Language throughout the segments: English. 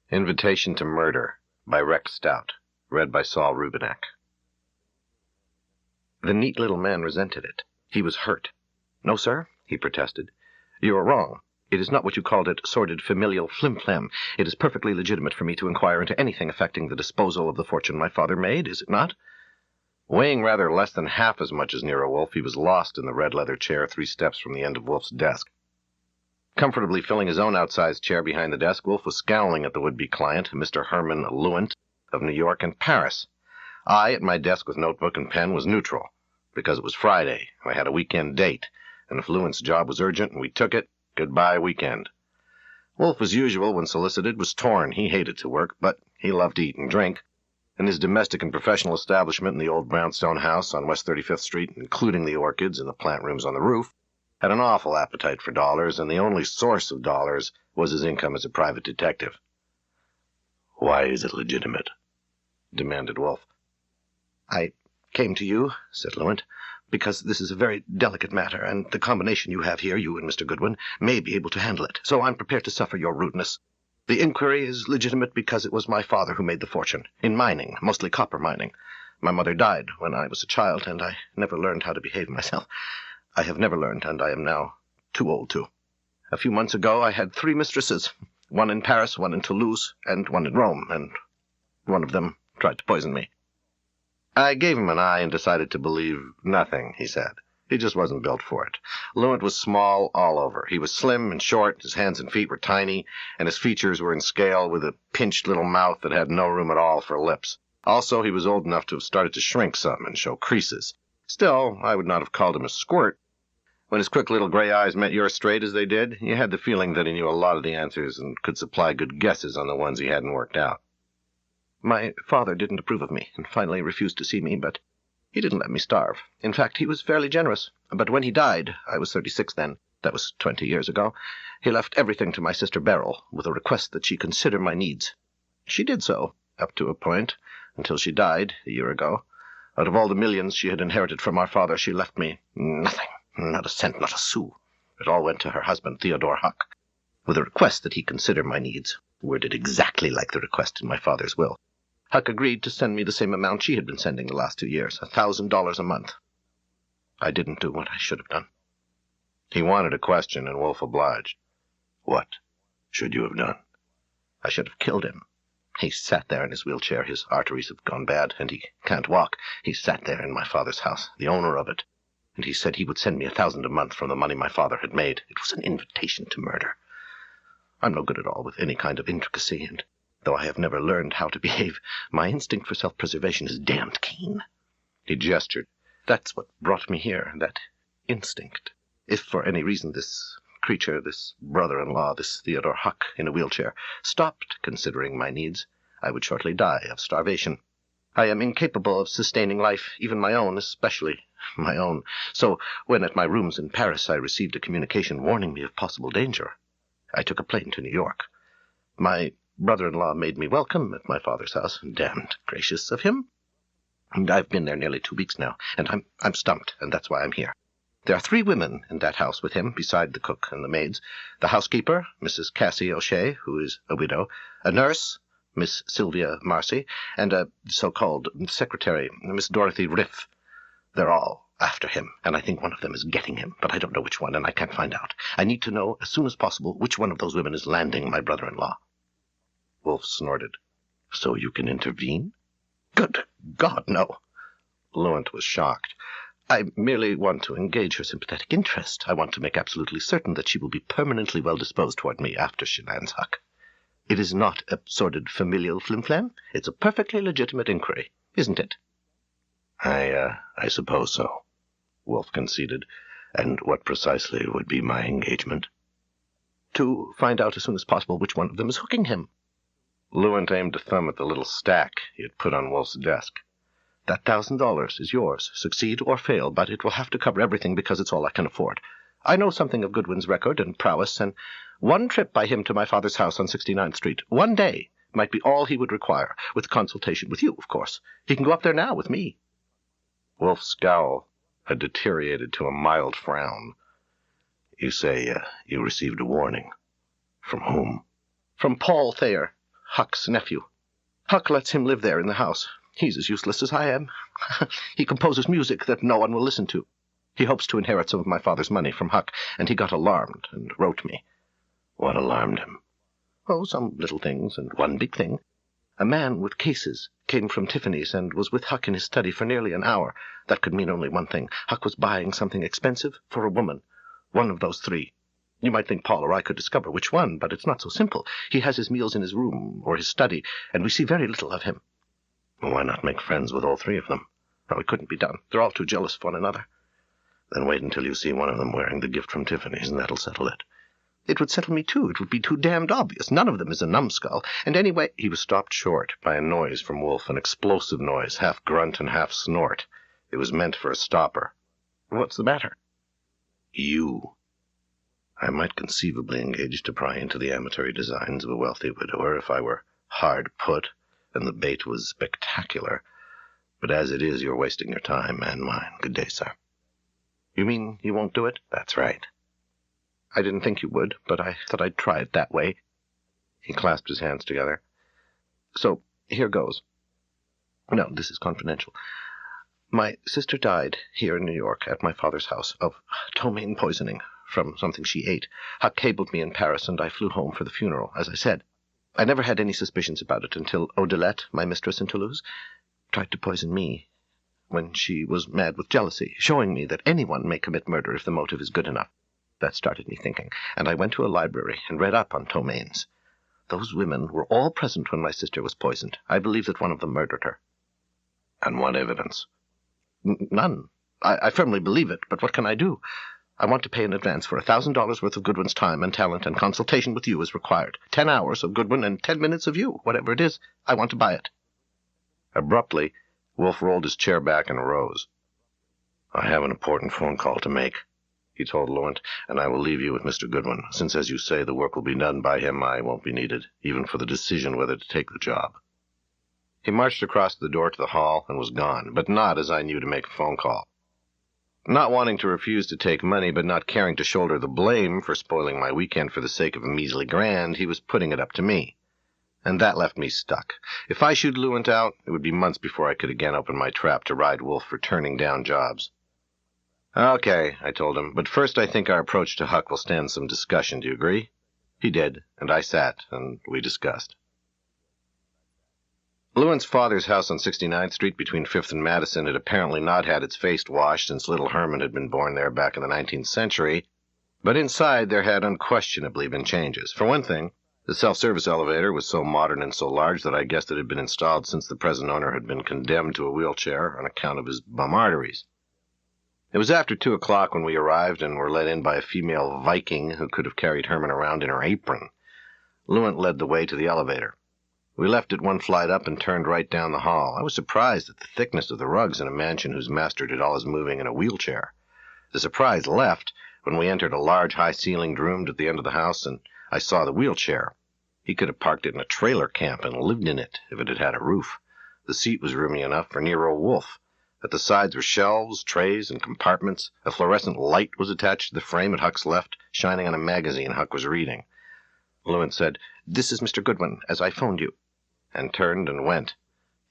Invitation to Murder by Rex Stout, read by Saul Rubinek. The neat little man resented it. He was hurt. "No, sir," he protested. "You are wrong. It is not what you called it, sordid familial flim-flam. It is perfectly legitimate for me to inquire into anything affecting the disposal of the fortune my father made, is it not?" Weighing rather less than half as much as Nero Wolfe, he was lost in the red leather chair 3 steps from the end of Wolfe's desk. Comfortably filling his own outsized chair behind the desk, Wolfe was scowling at the would-be client, Mr. Herman Lewitt of New York and Paris. I, at my desk with notebook and pen, was neutral, because it was Friday, and I had a weekend date, and if Lewitt's job was urgent and we took it, goodbye weekend. Wolfe, as usual, when solicited, was torn. He hated to work, but he loved to eat and drink, and his domestic and professional establishment in the old brownstone house on West 35th Street, including the orchids and the plant rooms on the roof, had an awful appetite for dollars, and the only source of dollars was his income as a private detective. "Why is it legitimate?" demanded Wolfe. "I came to you," said Lewitt, "because this is a very delicate matter, and the combination you have here, you and Mr. Goodwin, may be able to handle it, so I'm prepared to suffer your rudeness. The inquiry is legitimate because it was my father who made the fortune, in mining, mostly copper mining. My mother died when I was a child, and I never learned how to behave myself. I have never learned, and I am now too old to. A few months ago I had 3 mistresses, one in Paris, one in Toulouse, and one in Rome, and one of them tried to poison me." I gave him an eye and decided to believe nothing he said. He just wasn't built for it. Lewitt was small all over. He was slim and short, his hands and feet were tiny, and his features were in scale with a pinched little mouth that had no room at all for lips. Also, he was old enough to have started to shrink some and show creases. Still, I would not have called him a squirt. When his quick little gray eyes met yours straight as they did, you had the feeling that he knew a lot of the answers and could supply good guesses on the ones he hadn't worked out. "My father didn't approve of me and finally refused to see me, but he didn't let me starve. In fact, he was fairly generous. But when he died, I was 36 then, that was 20 years ago, he left everything to my sister Beryl with a request that she consider my needs. She did so, up to a point, until she died a year ago. Out of all the millions she had inherited from our father, she left me nothing. Not a cent, not a sou. It all went to her husband, Theodore Huck, with a request that he consider my needs, worded exactly like the request in my father's will. Huck agreed to send me the same amount she had been sending the last 2 years, $1,000 a month. I didn't do what I should have done." He wanted a question, and Wolfe obliged. "What should you have done?" "I should have killed him. He sat there in his wheelchair. His arteries have gone bad, and he can't walk. He sat there in my father's house, the owner of it, and he said he would send me $1,000 a month from the money my father had made. It was an invitation to murder. I'm no good at all with any kind of intricacy, and though I have never learned how to behave, my instinct for self-preservation is damned keen." He gestured. "That's what brought me here, that instinct. If for any reason this creature, this brother-in-law, this Theodore Huck in a wheelchair, stopped considering my needs, I would shortly die of starvation. I am incapable of sustaining life, even my own, especially my own. So when at my rooms in Paris I received a communication warning me of possible danger, I took a plane to New York. My brother-in-law made me welcome at my father's house. Damned gracious of him. And I've been there nearly 2 weeks now, and I'm stumped, and that's why I'm here. There are 3 women in that house with him, beside the cook and the maids. The housekeeper, Mrs. Cassie O'Shea, who is a widow, a nurse, Miss Sylvia Marcy, and a so-called secretary, Miss Dorothy Riff. They're all after him, and I think one of them is getting him, but I don't know which one, and I can't find out. I need to know as soon as possible which one of those women is landing my brother-in-law." Wolfe snorted. "So you can intervene?" "Good God, no." Lewitt was shocked. "I merely want to engage her sympathetic interest. I want to make absolutely certain that she will be permanently well-disposed toward me after she lands Huck. It is not a sordid familial flim-flam. It's a perfectly legitimate inquiry, isn't it?" I suppose so," Wolfe conceded. "And what precisely would be my engagement?" "To find out as soon as possible which one of them is hooking him." Lewitt aimed a thumb at the little stack he had put on Wolfe's desk. "That $1,000 is yours, succeed or fail, but it will have to cover everything because it's all I can afford. I know something of Goodwin's record and prowess, and one trip by him to my father's house on 69th Street, one day, might be all he would require, with consultation with you, of course. He can go up there now with me." Wolfe's scowl had deteriorated to a mild frown. "You say you received a warning. From whom?" "From Paul Thayer. Huck's nephew. Huck lets him live there in the house. He's as useless as I am. He composes music that no one will listen to. He hopes to inherit some of my father's money from Huck, and he got alarmed and wrote me. What alarmed him? Oh, some little things, and one big thing. A man with cases came from Tiffany's and was with Huck in his study for nearly an hour. That could mean only one thing. Huck was buying something expensive for a woman. One of those three. You might think Paul or I could discover which one, but it's not so simple. He has his meals in his room or his study, and we see very little of him. Well, why not make friends with all three of them? Oh, it couldn't be done. They're all too jealous of one another. Then wait until you see one of them wearing the gift from Tiffany's, and that'll settle it. It would settle me, too. It would be too damned obvious. None of them is a numbskull. And anyway— He was stopped short by a noise from Wolfe, an explosive noise, half grunt and half snort. It was meant for a stopper. What's the matter? You. I might conceivably engage to pry into the amatory designs of a wealthy widower if I were hard put, and the bait was spectacular. But as it is, you're wasting your time and mine. Good day, sir. You mean you won't do it? That's right. I didn't think you would, but I thought I'd try it that way. He clasped his hands together. So, here goes. No, this is confidential. My sister died here in New York at my father's house of ptomaine poisoning from something she ate. Huck cabled me in Paris, and I flew home for the funeral, as I said. I never had any suspicions about it until Odilette, my mistress in Toulouse, tried to poison me when she was mad with jealousy, showing me that anyone may commit murder if the motive is good enough. That started me thinking, and I went to a library and read up on ptomaines. Those women were all present when my sister was poisoned. I believe that one of them murdered her. And what evidence? None. I firmly believe it, but what can I do? I want to pay in advance for $1,000 worth of Goodwin's time and talent, and consultation with you is required. 10 hours of Goodwin and 10 minutes of you, whatever it is. I want to buy it. Abruptly, Wolfe rolled his chair back and rose. I have an important phone call to make, he told Lewitt, and I will leave you with Mr. Goodwin. Since, as you say, the work will be done by him, I won't be needed, even for the decision whether to take the job. He marched across the door to the hall and was gone, but not as I knew to make a phone call. Not wanting to refuse to take money, but not caring to shoulder the blame for spoiling my weekend for the sake of a measly grand, he was putting it up to me. And that left me stuck. If I shooed Lewitt out, it would be months before I could again open my trap to ride Wolfe for turning down jobs. Okay, I told him, but first I think our approach to Huck will stand some discussion. Do you agree? He did, and I sat, and we discussed. Lewitt's father's house on 69th Street between 5th and Madison had apparently not had its face washed since little Herman had been born there back in the 19th century, but inside there had unquestionably been changes. For one thing, the self-service elevator was so modern and so large that I guessed it had been installed since the present owner had been condemned to a wheelchair on account of his bum arteries. It was after 2 o'clock when we arrived and were let in by a female Viking who could have carried Herman around in her apron. Lewitt led the way to the elevator. We left it 1 flight up and turned right down the hall. I was surprised at the thickness of the rugs in a mansion whose master did all his moving in a wheelchair. The surprise left when we entered a large, high-ceilinged room at the end of the house, and I saw the wheelchair. He could have parked it in a trailer camp and lived in it if it had had a roof. The seat was roomy enough for Nero Wolfe. At the sides were shelves, trays, and compartments. A fluorescent light was attached to the frame at Huck's left, shining on a magazine Huck was reading. Lewitt said, "This is Mr. Goodwin, as I phoned you," and turned and went.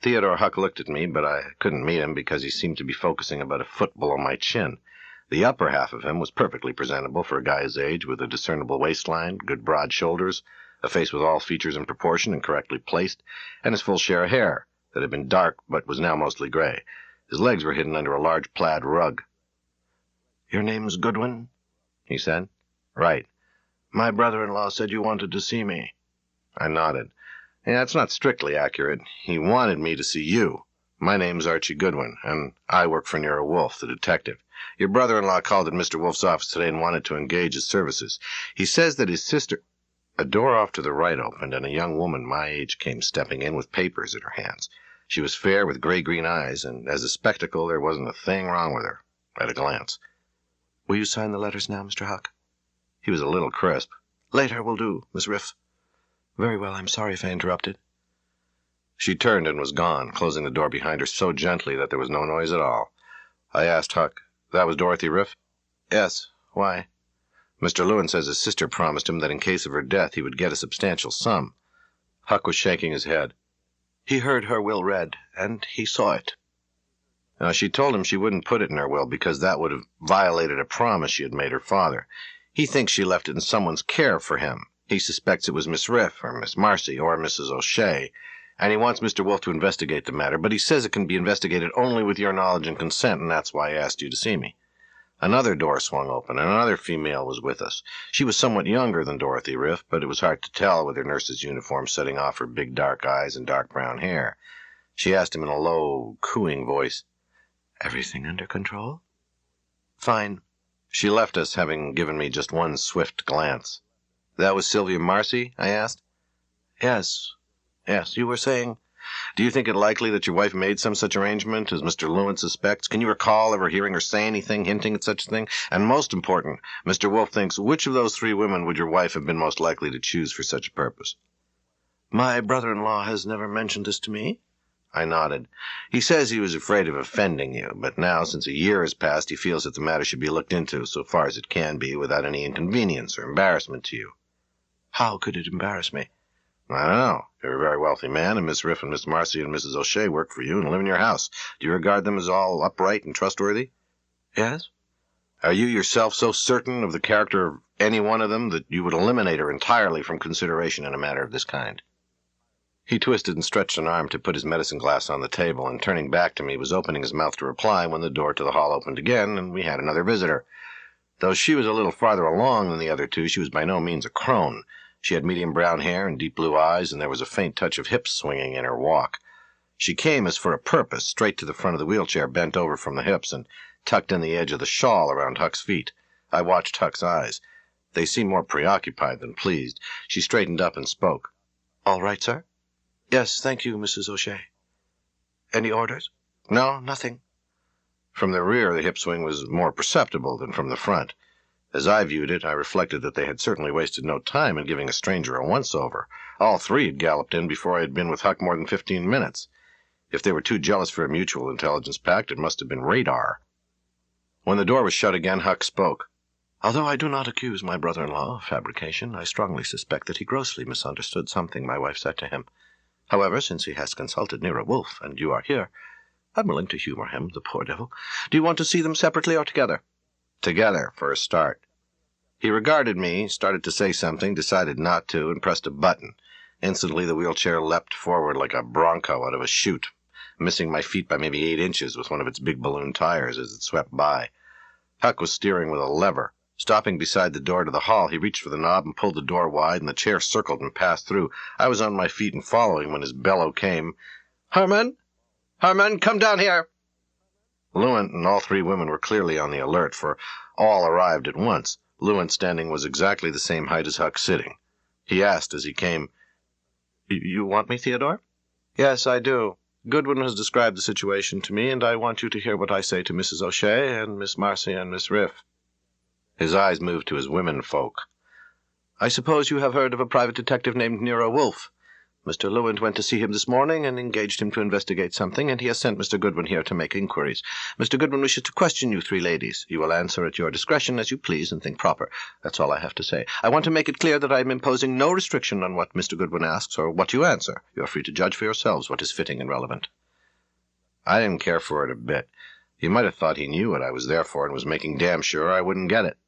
Theodore Huck looked at me, but I couldn't meet him because he seemed to be focusing about a foot below my chin. The upper half of him was perfectly presentable for a guy his age, with a discernible waistline, good broad shoulders, a face with all features in proportion and correctly placed, and his full share of hair that had been dark but was now mostly gray. His legs were hidden under a large plaid rug. "Your name's Goodwin?" he said. "Right. My brother-in-law said you wanted to see me." I nodded. "Yeah, that's not strictly accurate. He wanted me to see you. My name's Archie Goodwin, and I work for Nero Wolfe, the detective. Your brother-in-law called at Mr. Wolfe's office today and wanted to engage his services. He says that his sister—" A door off to the right opened, and a young woman my age came stepping in with papers in her hands. She was fair with gray-green eyes, and as a spectacle there wasn't a thing wrong with her, at a glance. "Will you sign the letters now, Mr. Huck?" He was a little crisp. "Later will do, Miss Riff." "Very well, I'm sorry if I interrupted." She turned and was gone, closing the door behind her so gently that there was no noise at all. I asked Huck, "That was Dorothy Riff?" "Yes. Why?" "Mr. Lewitt says his sister promised him that in case of her death he would get a substantial sum." Huck was shaking his head. He heard her will read, and he saw it. Now, she told him she wouldn't put it in her will because that would have violated a promise she had made her father. He thinks she left it in someone's care for him. He suspects it was Miss Riff or Miss Marcy or Mrs. O'Shea, and he wants Mr. Wolfe to investigate the matter, but he says it can be investigated only with your knowledge and consent, and that's why I asked you to see me. Another door swung open, and another female was with us. She was somewhat younger than Dorothy Riff, but it was hard to tell with her nurse's uniform setting off her big dark eyes and dark brown hair. She asked him in a low, cooing voice, "Everything under control?" "Fine." She left us, having given me just one swift glance. "That was Sylvia Marcy?" I asked. Yes, you were saying... "Do you think it likely that your wife made some such arrangement as Mr. Lewitt suspects? Can you recall ever hearing her say anything hinting at such a thing? And most important, Mr. Wolfe thinks, which of those 3 women would your wife have been most likely to choose for such a purpose?" "My brother-in-law has never mentioned this to me." I nodded. "He says he was afraid of offending you, but now, since a year has passed, he feels that the matter should be looked into, so far as it can be, without any inconvenience or embarrassment to you." "How could it embarrass me?" "I don't know. You're a very wealthy man, and Miss Riff and Miss Marcy and Mrs. O'Shea work for you and live in your house. Do you regard them as all upright and trustworthy?" "Yes." "Are you yourself so certain of the character of any one of them that you would eliminate her entirely from consideration in a matter of this kind?" He twisted and stretched an arm to put his medicine glass on the table, and turning back to me was opening his mouth to reply when the door to the hall opened again, and we had another visitor. Though she was a little farther along than the other 2, she was by no means a crone. She had medium brown hair and deep blue eyes, and there was a faint touch of hip swinging in her walk. She came as for a purpose, straight to the front of the wheelchair, bent over from the hips, and tucked in the edge of the shawl around Huck's feet. I watched Huck's eyes. They seemed more preoccupied than pleased. She straightened up and spoke. "All right, sir?" "Yes, thank you, Mrs. O'Shea." "Any orders?" "No, nothing." From the rear, the hip swing was more perceptible than from the front. As I viewed it, I reflected that they had certainly wasted no time in giving a stranger a once-over. All 3 had galloped in before I had been with Huck more than 15 minutes. If they were too jealous for a mutual intelligence pact, it must have been radar. When the door was shut again, Huck spoke. "Although I do not accuse my brother-in-law of fabrication, I strongly suspect that he grossly misunderstood something my wife said to him. However, since he has consulted Nero Wolfe, and you are here, I'm willing to humor him, the poor devil. Do you want to see them separately or together?" "Together, for a start." He regarded me, started to say something, decided not to, and pressed a button. Instantly, the wheelchair leapt forward like a bronco out of a chute, missing my feet by maybe 8 inches with one of its big balloon tires as it swept by. Huck was steering with a lever. Stopping beside the door to the hall, he reached for the knob and pulled the door wide, and the chair circled and passed through. I was on my feet and following when his bellow came, "Herman! Herman, come down here!" Lewitt and all 3 women were clearly on the alert, for all arrived at once. Lewitt standing was exactly the same height as Huck sitting. He asked as he came, "You want me, Theodore?" "Yes, I do. Goodwin has described the situation to me, and I want you to hear what I say to Mrs. O'Shea and Miss Marcy and Miss Riff." His eyes moved to his women folk. "I suppose you have heard of a private detective named Nero Wolfe. Mr. Lewitt went to see him this morning and engaged him to investigate something, and he has sent Mr. Goodwin here to make inquiries. Mr. Goodwin wishes to question you 3 ladies. You will answer at your discretion as you please and think proper. That's all I have to say. I want to make it clear that I am imposing no restriction on what Mr. Goodwin asks or what you answer. You are free to judge for yourselves what is fitting and relevant." I didn't care for it a bit. He might have thought he knew what I was there for and was making damn sure I wouldn't get it.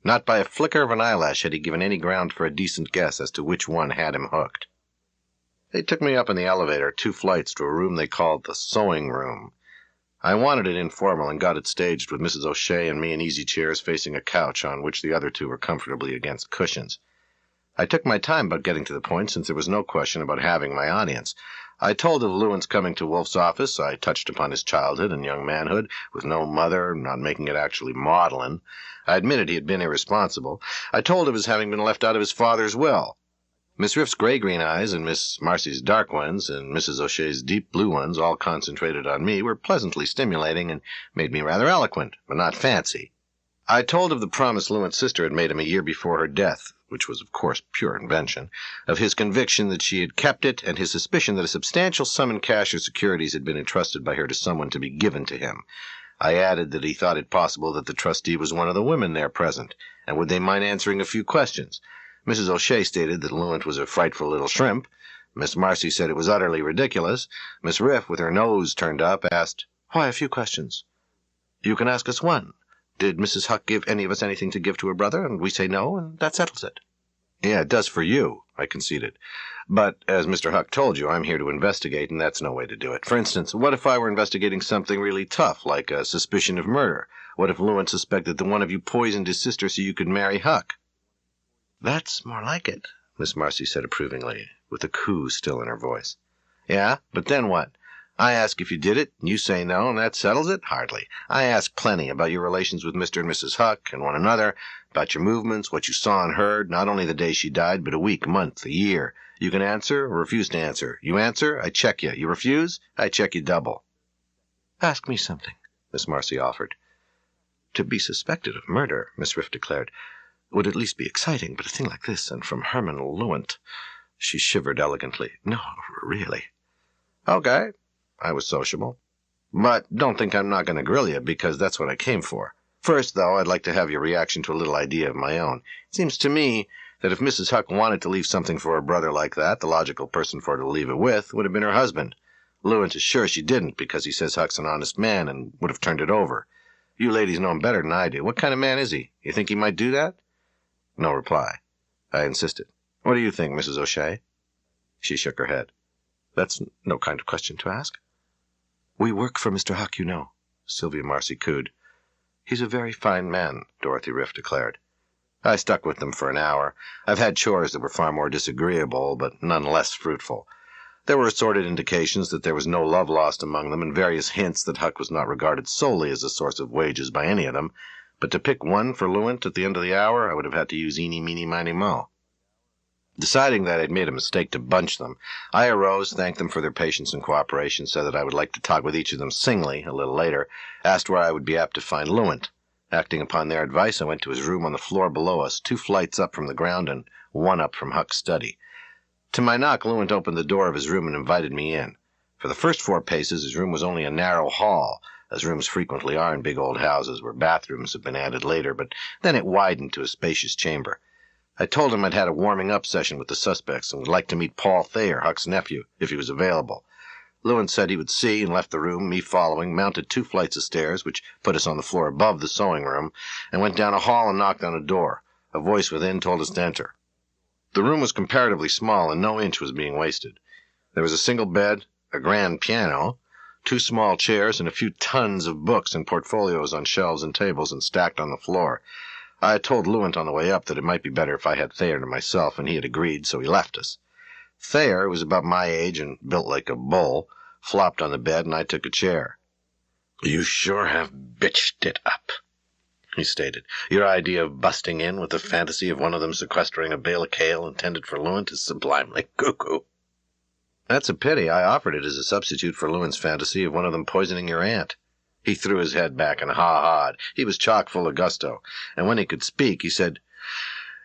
Not by a flicker of an eyelash had he given any ground for a decent guess as to which one had him hooked. They took me up in the elevator 2 flights to a room they called the sewing room. I wanted it informal and got it staged with Mrs. O'Shea and me in easy chairs facing a couch on which the other 2 were comfortably against cushions. I took my time about getting to the point, since there was no question about having my audience. I told of Lewitt's coming to Wolfe's office. I touched upon his childhood and young manhood, with no mother, not making it actually maudlin. I admitted he had been irresponsible. I told of his having been left out of his father's will. Miss Riff's gray-green eyes and Miss Marcy's dark ones and Mrs. O'Shea's deep blue ones, all concentrated on me, were pleasantly stimulating and made me rather eloquent, but not fancy. I told of the promise Lewitt's sister had made him a year before her death, which was, of course, pure invention, of his conviction that she had kept it, and his suspicion that a substantial sum in cash or securities had been entrusted by her to someone to be given to him. I added that he thought it possible that the trustee was one of the women there present, and would they mind answering a few questions. Mrs. O'Shea stated that Lewitt was a frightful little shrimp. Miss Marcy said it was utterly ridiculous. Miss Riff, with her nose turned up, asked, "Why, a few questions." "You can ask us one. Did Mrs. Huck give any of us anything to give to her brother? And we say no, and that settles it." "Yeah, it does for you," I conceded. "But, as Mr. Huck told you, I'm here to investigate, and that's no way to do it. For instance, what if I were investigating something really tough, like a suspicion of murder? What if Lewitt suspected that one of you poisoned his sister so you could marry Huck?" "That's more like it," Miss Marcy said approvingly, with a coo still in her voice. "Yeah, but then what? I ask if you did it, and you say no, and that settles it? Hardly. I ask plenty about your relations with Mr. and Mrs. Huck and one another, about your movements, what you saw and heard, not only the day she died, but a week, a month, a year. You can answer or refuse to answer. You answer, I check you. You refuse, I check you double." "Ask me something," Miss Marcy offered. "To be suspected of murder," Miss Riff declared, "would at least be exciting, but a thing like this, and from Herman Lewitt—" She shivered elegantly. "No, really." "Okay." I was sociable. "But don't think I'm not going to grill you, because that's what I came for. First, though, I'd like to have your reaction to a little idea of my own. It seems to me that if Mrs. Huck wanted to leave something for her brother like that, the logical person for her to leave it with would have been her husband. Lewitt is sure she didn't, because he says Huck's an honest man and would have turned it over. You ladies know him better than I do. What kind of man is he? You think he might do that?" No reply. I insisted. "What do you think, Mrs. O'Shea?" She shook her head. "That's no kind of question to ask." "We work for Mr. Huck, you know," Sylvia Marcy cooed. "He's a very fine man," Dorothy Riff declared. I stuck with them for an hour. I've had chores that were far more disagreeable, but none less fruitful. There were assorted indications that there was no love lost among them, and various hints that Huck was not regarded solely as a source of wages by any of them. But to pick one for Lewitt at the end of the hour, I would have had to use eeny, meeny, miny, mo. Deciding that I'd made a mistake to bunch them, I arose, thanked them for their patience and cooperation, said that I would like to talk with each of them singly a little later, asked where I would be apt to find Lewitt. Acting upon their advice, I went to his room on the floor below us, 2 flights up from the ground and 1 up from Huck's study. To my knock, Lewitt opened the door of his room and invited me in. For the first 4 paces, his room was only a narrow hall, as rooms frequently are in big old houses where bathrooms have been added later, but then it widened to a spacious chamber. I told him I'd had a warming-up session with the suspects and would like to meet Paul Thayer, Huck's nephew, if he was available. Lewitt said he would see and left the room, me following, mounted 2 flights of stairs, which put us on the floor above the sewing room, and went down a hall and knocked on a door. A voice within told us to enter. The room was comparatively small, and no inch was being wasted. There was a single bed, a grand piano, 2 small chairs, and a few tons of books and portfolios on shelves and tables and stacked on the floor. I had told Lewitt on the way up that it might be better if I had Thayer to myself, and he had agreed, so he left us. Thayer, who was about my age and built like a bull, flopped on the bed, and I took a chair. "You sure have bitched it up," he stated. "Your idea of busting in with the fantasy of one of them sequestering a bale of kale intended for Lewitt is sublimely cuckoo." "That's a pity. I offered it as a substitute for Lewitt's fantasy of one of them poisoning your aunt." He threw his head back and ha-ha'd. He was chock full of gusto, and when he could speak, he said,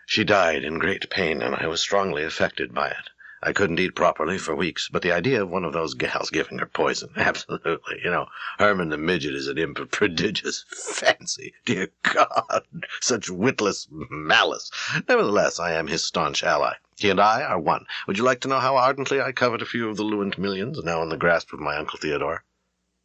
"She died in great pain, and I was strongly affected by it. I couldn't eat properly for weeks, but the idea of one of those gals giving her poison, absolutely. You know, Herman the Midget is an imp of prodigious fancy. Dear God, such witless malice. Nevertheless, I am his staunch ally. He and I are one. Would you like to know how ardently I covet a few of the Lewitt millions, now in the grasp of my Uncle Theodore?"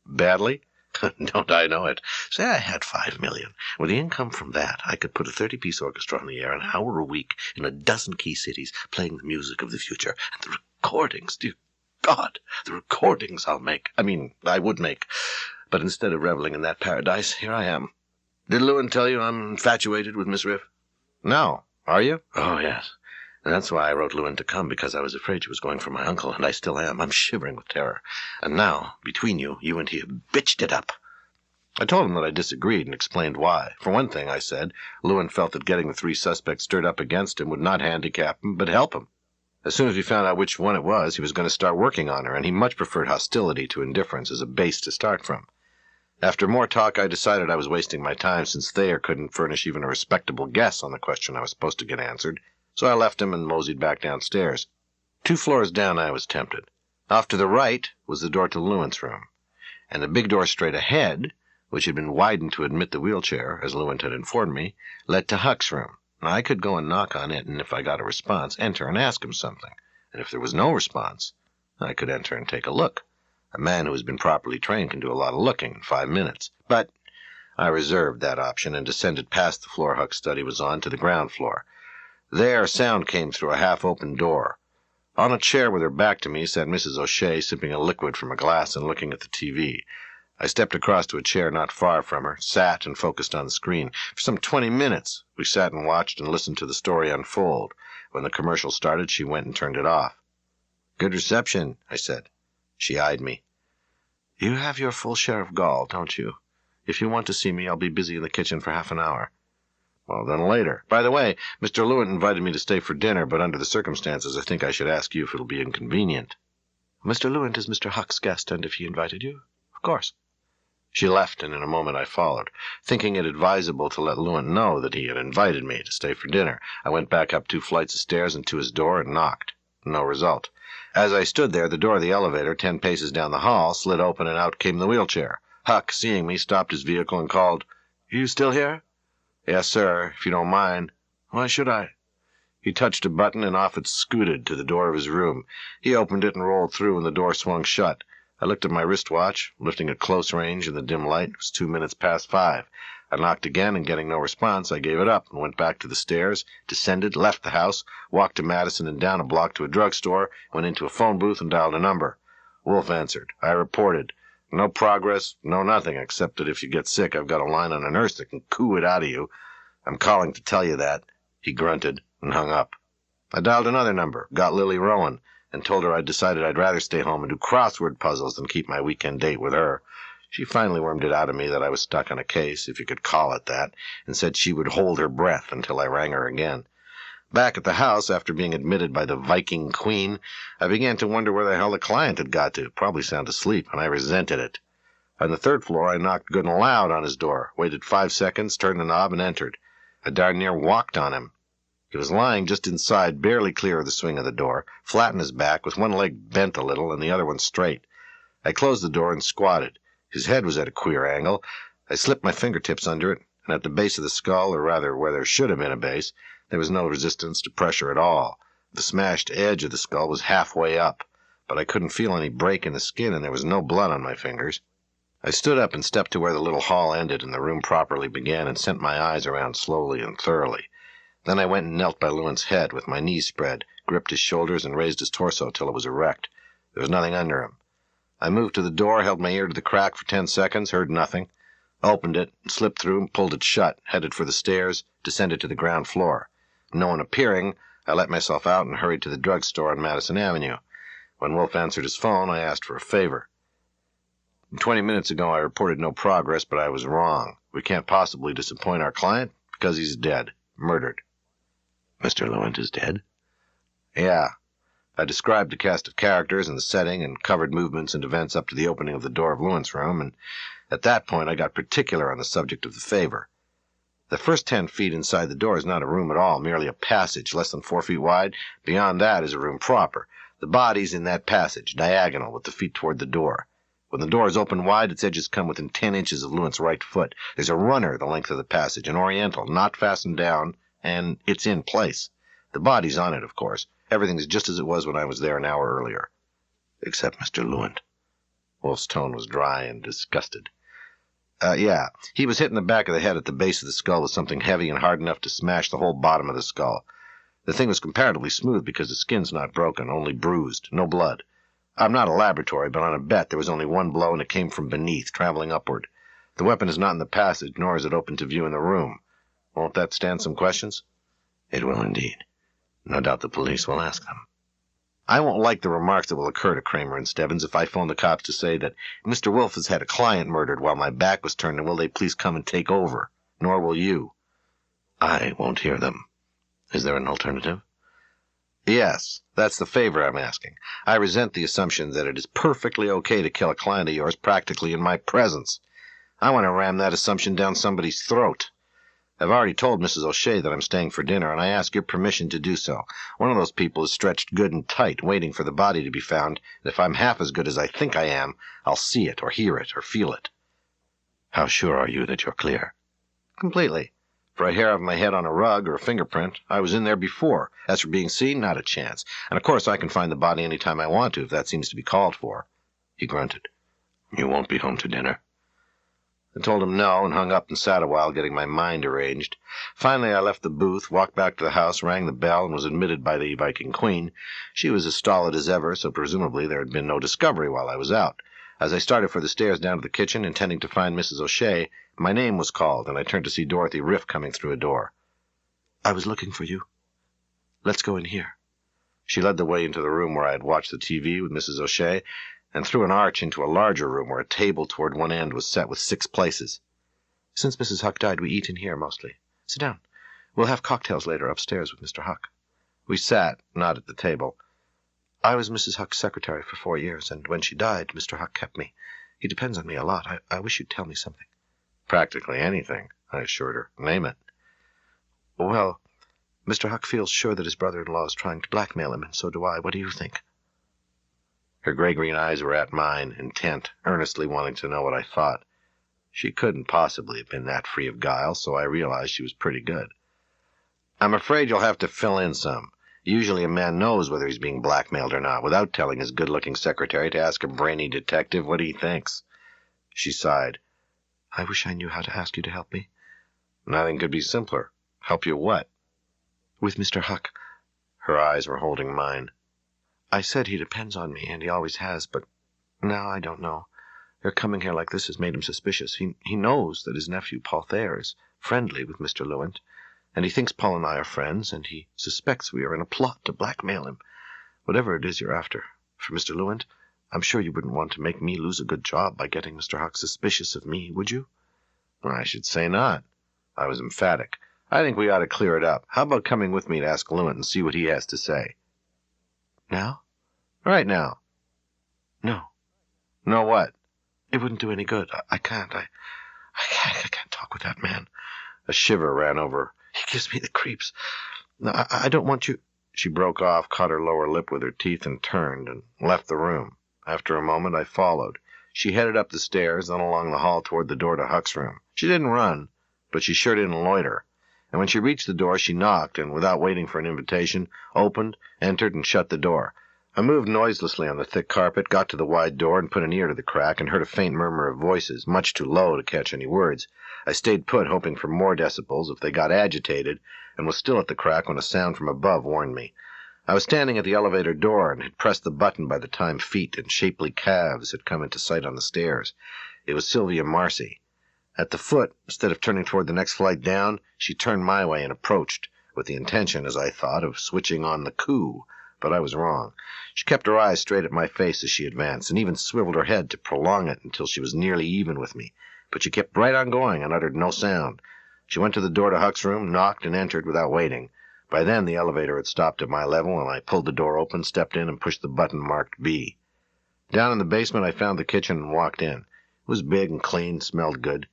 "Badly?" "Don't I know it? Say I had $5 million. With the income from that, I could put a 30-piece orchestra on the air an hour a week in a dozen key cities, playing the music of the future. And the recordings, dear God, the recordings I would make. But instead of reveling in that paradise, here I am. Did Lewitt tell you I'm infatuated with Miss Riff?" "No. Are you?" "Oh, yes. And that's why I wrote Lewitt to come, because I was afraid she was going for my uncle, and I still am. I'm shivering with terror. And now, between you and he have bitched it up." I told him that I disagreed and explained why. For one thing, I said, Lewitt felt that getting the 3 suspects stirred up against him would not handicap him, but help him. As soon as he found out which one it was, he was going to start working on her, and he much preferred hostility to indifference as a base to start from. After more talk, I decided I was wasting my time, since Thayer couldn't furnish even a respectable guess on the question I was supposed to get answered, so I left him and moseyed back downstairs. 2 floors down, I was tempted. Off to the right was the door to Lewitt's room, and the big door straight ahead, which had been widened to admit the wheelchair, as Lewitt had informed me, led to Huck's room. I could go and knock on it, and if I got a response, enter and ask him something. and if there was no response, I could enter and take a look. A man who has been properly trained can do a lot of looking in 5 minutes. But I reserved that option and descended past the floor Huck's study was on to the ground floor. There, sound came through a half-open door. On a chair with her back to me sat Mrs. O'Shea, sipping a liquid from a glass and looking at the TV. I stepped across to a chair not far from her, sat, and focused on the screen. For some 20 minutes, we sat and watched and listened to the story unfold. When the commercial started, she went and turned it off. "Good reception," I said. She eyed me. "You have your full share of gall, don't you? If you want to see me, I'll be busy in the kitchen for half an hour." "Well, then later. By the way, Mr. Lewitt invited me to stay for dinner, but under the circumstances, I think I should ask you if it'll be inconvenient." "Mr. Lewitt is Mr. Huck's guest, and if he invited you, of course." She left, and in a moment I followed. Thinking it advisable to let Lewitt know that he had invited me to stay for dinner, I went back up 2 flights of stairs and to his door and knocked. No result. As I stood there, the door of the elevator, 10 paces down the hall, slid open and out came the wheelchair. Huck, seeing me, stopped his vehicle and called, "You still here?" "Yes, sir, if you don't mind." "Why should I?" He touched a button and off it scooted to the door of his room. He opened it and rolled through, and the door swung shut. I looked at my wristwatch, lifting at close range in the dim light. It was 2 minutes past 5. I knocked again, and getting no response, I gave it up and went back to the stairs, descended, left the house, walked to Madison and down a block to a drugstore, went into a phone booth and dialed a number. Wolf answered. I reported. No progress, no nothing, except that if you get sick, I've got a line on a nurse that can coo it out of you. I'm calling to tell you that. He grunted and hung up. I dialed another number, got Lily Rowan, and told her I'd decided I'd rather stay home and do crossword puzzles than keep my weekend date with her. She finally wormed it out of me that I was stuck on a case, if you could call it that, and said she would hold her breath until I rang her again. Back at the house, after being admitted by the Viking Queen, I began to wonder where the hell the client had got to, probably sound asleep, and I resented it. On the 3rd floor, I knocked good and loud on his door, waited 5 seconds, turned the knob, and entered. I darn near walked on him. He was lying just inside, barely clear of the swing of the door, flat on his back, with one leg bent a little and the other one straight. I closed the door and squatted. His head was at a queer angle. I slipped my fingertips under it, and at the base of the skull, or rather where there should have been a base, there was no resistance to pressure at all. The smashed edge of the skull was halfway up, but I couldn't feel any break in the skin, and there was no blood on my fingers. I stood up and stepped to where the little hall ended and the room properly began, and sent my eyes around slowly and thoroughly. Then I went and knelt by Lewin's head with my knees spread, gripped his shoulders, and raised his torso till it was erect. There was nothing under him. I moved to the door, held my ear to the crack for 10 seconds, heard nothing, opened it, slipped through and pulled it shut, headed for the stairs, descended to the ground floor. No one appearing, I let myself out and hurried to the drugstore on Madison Avenue. When Wolf answered his phone, I asked for a favor. 20 minutes ago, I reported no progress, but I was wrong. We can't possibly disappoint our client because he's dead, murdered. Mr. Lewitt is dead? Yeah. I described the cast of characters and the setting and covered movements and events up to the opening of the door of Lewitt's room, and at that point I got particular on the subject of the favor. The first 10 feet inside the door is not a room at all, merely a passage less than 4 feet wide. Beyond that is a room proper. The body's in that passage, diagonal, with the feet toward the door. When the door is open wide, its edges come within 10 inches of Lewitt's right foot. There's a runner the length of the passage, an oriental, not fastened down, and it's in place. The body's on it, of course. Everything's just as it was when I was there an hour earlier. Except Mr. Lewitt. Wolf's tone was dry and disgusted. Yeah, he was hit in the back of the head at the base of the skull with something heavy and hard enough to smash the whole bottom of the skull. The thing was comparatively smooth because the skin's not broken, only bruised, no blood. I'm not a laboratory, but on a bet there was only one blow and it came from beneath, traveling upward. The weapon is not in the passage, nor is it open to view in the room. Won't that stand some questions? It will indeed. No doubt the police will ask them. I won't like the remarks that will occur to Kramer and Stebbins if I phone the cops to say that Mr. Wolfe has had a client murdered while my back was turned, and will they please come and take over? Nor will you. I won't hear them. Is there an alternative? Yes, that's the favor I'm asking. I resent the assumption that it is perfectly okay to kill a client of yours practically in my presence. I want to ram that assumption down somebody's throat. I've already told Mrs. O'Shea that I'm staying for dinner, and I ask your permission to do so. One of those people is stretched good and tight, waiting for the body to be found, and if I'm half as good as I think I am, I'll see it, or hear it, or feel it. How sure are you that you're clear? Completely. For a hair of my head on a rug or a fingerprint, I was in there before. As for being seen, not a chance. And of course I can find the body any time I want to, if that seems to be called for. He grunted. You won't be home to dinner? I told him no and hung up and sat a while getting my mind arranged. Finally I left the booth, walked back to the house, rang the bell, and was admitted by the Viking Queen. She was as stolid as ever, so presumably there had been no discovery while I was out. As I started for the stairs down to the kitchen, intending to find Mrs. O'Shea, my name was called, and I turned to see Dorothy Riff coming through a door. I was looking for you. Let's go in here. She led the way into the room where I had watched the TV with Mrs. O'Shea, and through an arch into a larger room where a table toward one end was set with 6 places. Since Mrs. Huck died, we eat in here mostly. Sit down. We'll have cocktails later upstairs with Mr. Huck. We sat, not at the table. I was Mrs. Huck's secretary for 4 years, and when she died, Mr. Huck kept me. He depends on me a lot. I wish you'd tell me something. Practically anything, I assured her. Name it. Well, Mr. Huck feels sure that his brother-in-law is trying to blackmail him, and so do I. What do you think? Her gray-green eyes were at mine, intent, earnestly wanting to know what I thought. She couldn't possibly have been that free of guile, so I realized she was pretty good. I'm afraid you'll have to fill in some. Usually a man knows whether he's being blackmailed or not, without telling his good-looking secretary to ask a brainy detective what he thinks. She sighed. I wish I knew how to ask you to help me. Nothing could be simpler. Help you what? With Mr. Huck. Her eyes were holding mine. I said he depends on me, and he always has, but now I don't know. Your coming here like this has made him suspicious. He knows that his nephew, Paul Thayer, is friendly with Mr. Lewitt, and he thinks Paul and I are friends, and he suspects we are in a plot to blackmail him. Whatever it is you're after. For Mr. Lewitt, I'm sure you wouldn't want to make me lose a good job by getting Mr. Huck suspicious of me, would you? I should say not. I was emphatic. I think we ought to clear it up. How about coming with me to ask Lewitt and see what he has to say? Now? Right now. No. No what? It wouldn't do any good. I can't. I can't talk with that man. A shiver ran over her. He gives me the creeps. No, I don't want you... She broke off, caught her lower lip with her teeth, and turned, and left the room. After a moment, I followed. She headed up the stairs, then along the hall toward the door to Huck's room. She didn't run, but she sure didn't loiter. And when she reached the door, she knocked, and without waiting for an invitation, opened, entered, and shut the door. I moved noiselessly on the thick carpet, got to the wide door, and put an ear to the crack, and heard a faint murmur of voices, much too low to catch any words. I stayed put, hoping for more decibels if they got agitated, and was still at the crack when a sound from above warned me. I was standing at the elevator door and had pressed the button by the time feet and shapely calves had come into sight on the stairs. It was Sylvia Marcy. At the foot, instead of turning toward the next flight down, she turned my way and approached, with the intention, as I thought, of switching on the coup. But I was wrong. She kept her eyes straight at my face as she advanced, and even swiveled her head to prolong it until she was nearly even with me. But she kept right on going and uttered no sound. She went to the door to Huck's room, knocked, and entered without waiting. By then the elevator had stopped at my level, and I pulled the door open, stepped in, and pushed the button marked B. Down in the basement I found the kitchen and walked in. It was big and clean, smelled good.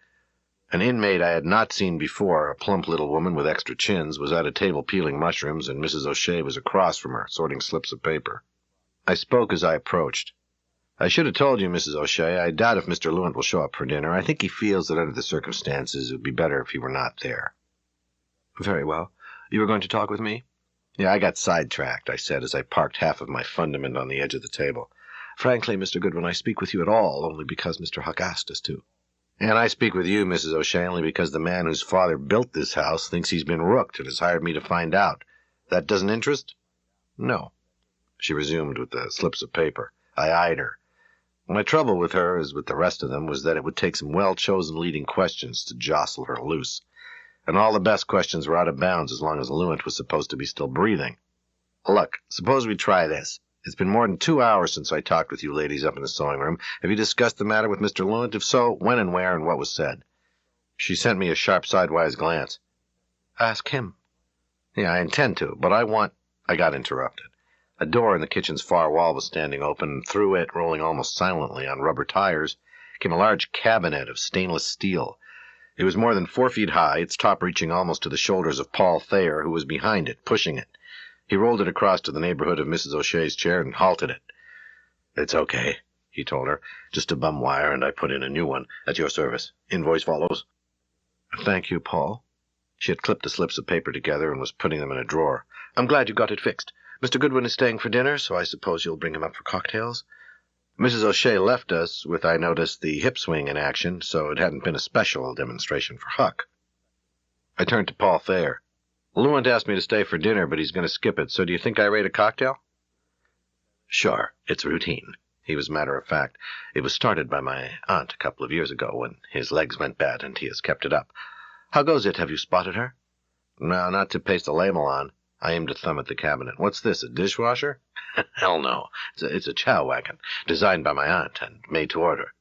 An inmate I had not seen before, a plump little woman with extra chins, was at a table peeling mushrooms, and Mrs. O'Shea was across from her, sorting slips of paper. I spoke as I approached. I should have told you, Mrs. O'Shea, I doubt if Mr. Lewitt will show up for dinner. I think he feels that under the circumstances it would be better if he were not there. Very well. You were going to talk with me? Yeah, I got sidetracked, I said, as I parked half of my fundament on the edge of the table. Frankly, Mr. Goodwin, I speak with you at all only because Mr. Huck asked us to. And I speak with you, Mrs. O'Shea, only because the man whose father built this house thinks he's been rooked and has hired me to find out. That doesn't interest? No. She resumed with the slips of paper. I eyed her. My trouble with her, as with the rest of them, was that it would take some well-chosen leading questions to jostle her loose. And all the best questions were out of bounds as long as Lewitt was supposed to be still breathing. Look, suppose we try this. It's been more than 2 hours since I talked with you ladies up in the sewing room. Have you discussed the matter with Mr. Lewitt? If so, when and where and what was said? She sent me a sharp sidewise glance. Ask him. Yeah, I intend to, but I got interrupted. A door in the kitchen's far wall was standing open, and through it, rolling almost silently on rubber tires, came a large cabinet of stainless steel. It was more than 4 feet high, its top reaching almost to the shoulders of Paul Thayer, who was behind it, pushing it. He rolled it across to the neighborhood of Mrs. O'Shea's chair and halted it. It's okay, he told her. Just a bum wire, and I put in a new one. At your service. Invoice follows. Thank you, Paul. She had clipped the slips of paper together and was putting them in a drawer. "I'm glad you got it fixed. Mr. Goodwin is staying for dinner, so I suppose you'll bring him up for cocktails?" Mrs. O'Shea left us with, I noticed, the hip swing in action, so it hadn't been a special demonstration for Huck. I turned to Paul Thayer. "Lewitt asked me to stay for dinner, but he's going to skip it, so do you think I rate a cocktail?" "Sure, it's routine." He was matter of fact. "It was started by my aunt a couple of years ago when his legs went bad, and he has kept it up. How goes it? Have you spotted her?" "No, not to paste a label on." I aimed a thumb at the cabinet. "What's this, a dishwasher?" "Hell no. It's a chow wagon, designed by my aunt and made to order.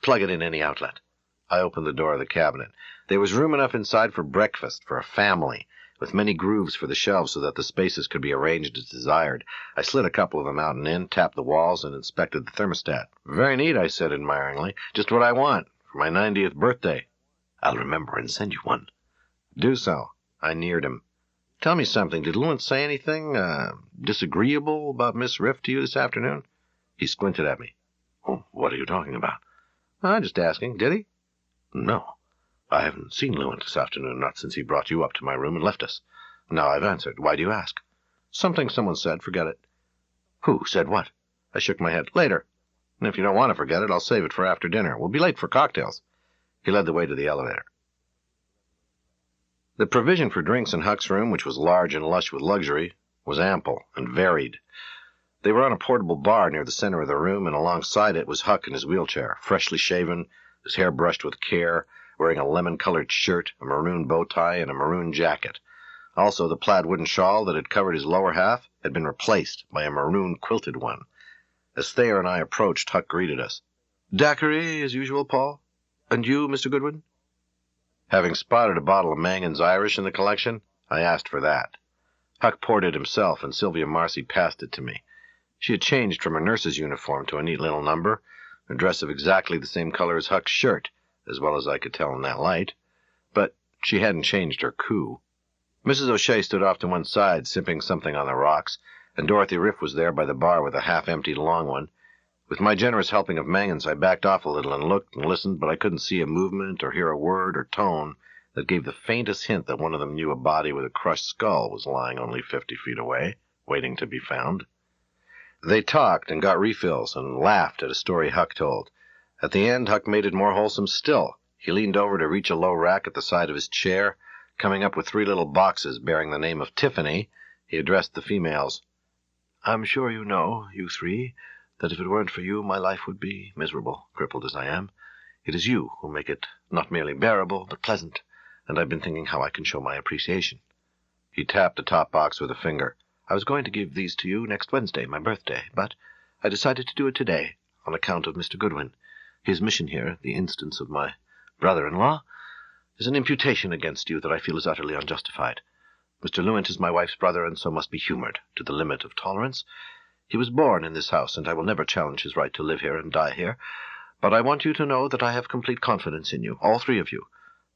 Plug it in any outlet." I opened the door of the cabinet. There was room enough inside for breakfast, for a family, with many grooves for the shelves so that the spaces could be arranged as desired. I slid a couple of them out and in, tapped the walls, and inspected the thermostat. "Very neat," I said admiringly. "Just what I want for my 90th birthday." "I'll remember and send you one." "Do so." I neared him. "Tell me something. Did Lewitt say anything disagreeable about Miss Riff to you this afternoon?" He squinted at me. "Oh, what are you talking about?" "I'm just asking. Did he?" "No. I haven't seen Lewitt this afternoon, not since he brought you up to my room and left us. Now I've answered. Why do you ask?" "Something someone said. Forget it." "Who said what?" I shook my head. "Later. And if you don't want to forget it, I'll save it for after dinner. We'll be late for cocktails." He led the way to the elevator. The provision for drinks in Huck's room, which was large and lush with luxury, was ample and varied. They were on a portable bar near the center of the room, and alongside it was Huck in his wheelchair, freshly shaven, his hair brushed with care, wearing a lemon-colored shirt, a maroon bow tie, and a maroon jacket. Also, the plaid wooden shawl that had covered his lower half had been replaced by a maroon quilted one. As Thayer and I approached, Huck greeted us. "Daiquiri, as usual, Paul. And you, Mr. Goodwin?" Having spotted a bottle of Mangan's Irish in the collection, I asked for that. Huck poured it himself, and Sylvia Marcy passed it to me. She had changed from her nurse's uniform to a neat little number, a dress of exactly the same color as Huck's shirt, as well as I could tell in that light. But she hadn't changed her coup. Mrs. O'Shea stood off to one side, sipping something on the rocks, and Dorothy Riff was there by the bar with a half-emptied long one. With my generous helping of Mangan's, I backed off a little and looked and listened, but I couldn't see a movement or hear a word or tone that gave the faintest hint that one of them knew a body with a crushed skull was lying only 50 feet away, waiting to be found. They talked and got refills and laughed at a story Huck told. At the end, Huck made it more wholesome still. He leaned over to reach a low rack at the side of his chair. Coming up with 3 little boxes bearing the name of Tiffany, he addressed the females. "I'm sure you know, you 3, that if it weren't for you, my life would be miserable, crippled as I am. It is you who make it not merely bearable, but pleasant, and I've been thinking how I can show my appreciation." He tapped the top box with a finger. "I was going to give these to you next Wednesday, my birthday, but I decided to do it today, on account of Mr. Goodwin. His mission here, the instance of my brother-in-law, is an imputation against you that I feel is utterly unjustified. Mr. Lewitt is my wife's brother, and so must be humored to the limit of tolerance. He was born in this house, and I will never challenge his right to live here and die here. But I want you to know that I have complete confidence in you, all 3 of you.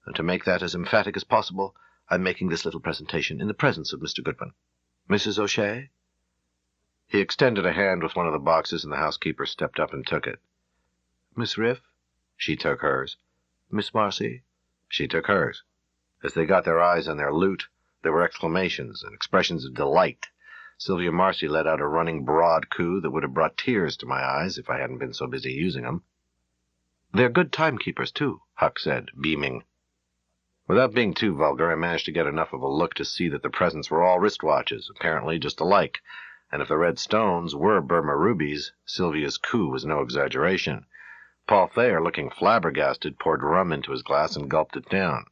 And to make that as emphatic as possible, I'm making this little presentation in the presence of Mr. Goodwin. Mrs. O'Shea?" He extended a hand with one of the boxes, and the housekeeper stepped up and took it. "Miss Riff?" She took hers. "Miss Marcy?" She took hers. As they got their eyes on their loot, there were exclamations and expressions of delight. Sylvia Marcy let out a running broad coo that would have brought tears to my eyes if I hadn't been so busy using them. "They're good timekeepers, too," Huck said, beaming. Without being too vulgar, I managed to get enough of a look to see that the presents were all wristwatches, apparently just alike, and if the red stones were Burma rubies, Sylvia's coo was no exaggeration. Paul Thayer, looking flabbergasted, poured rum into his glass and gulped it down.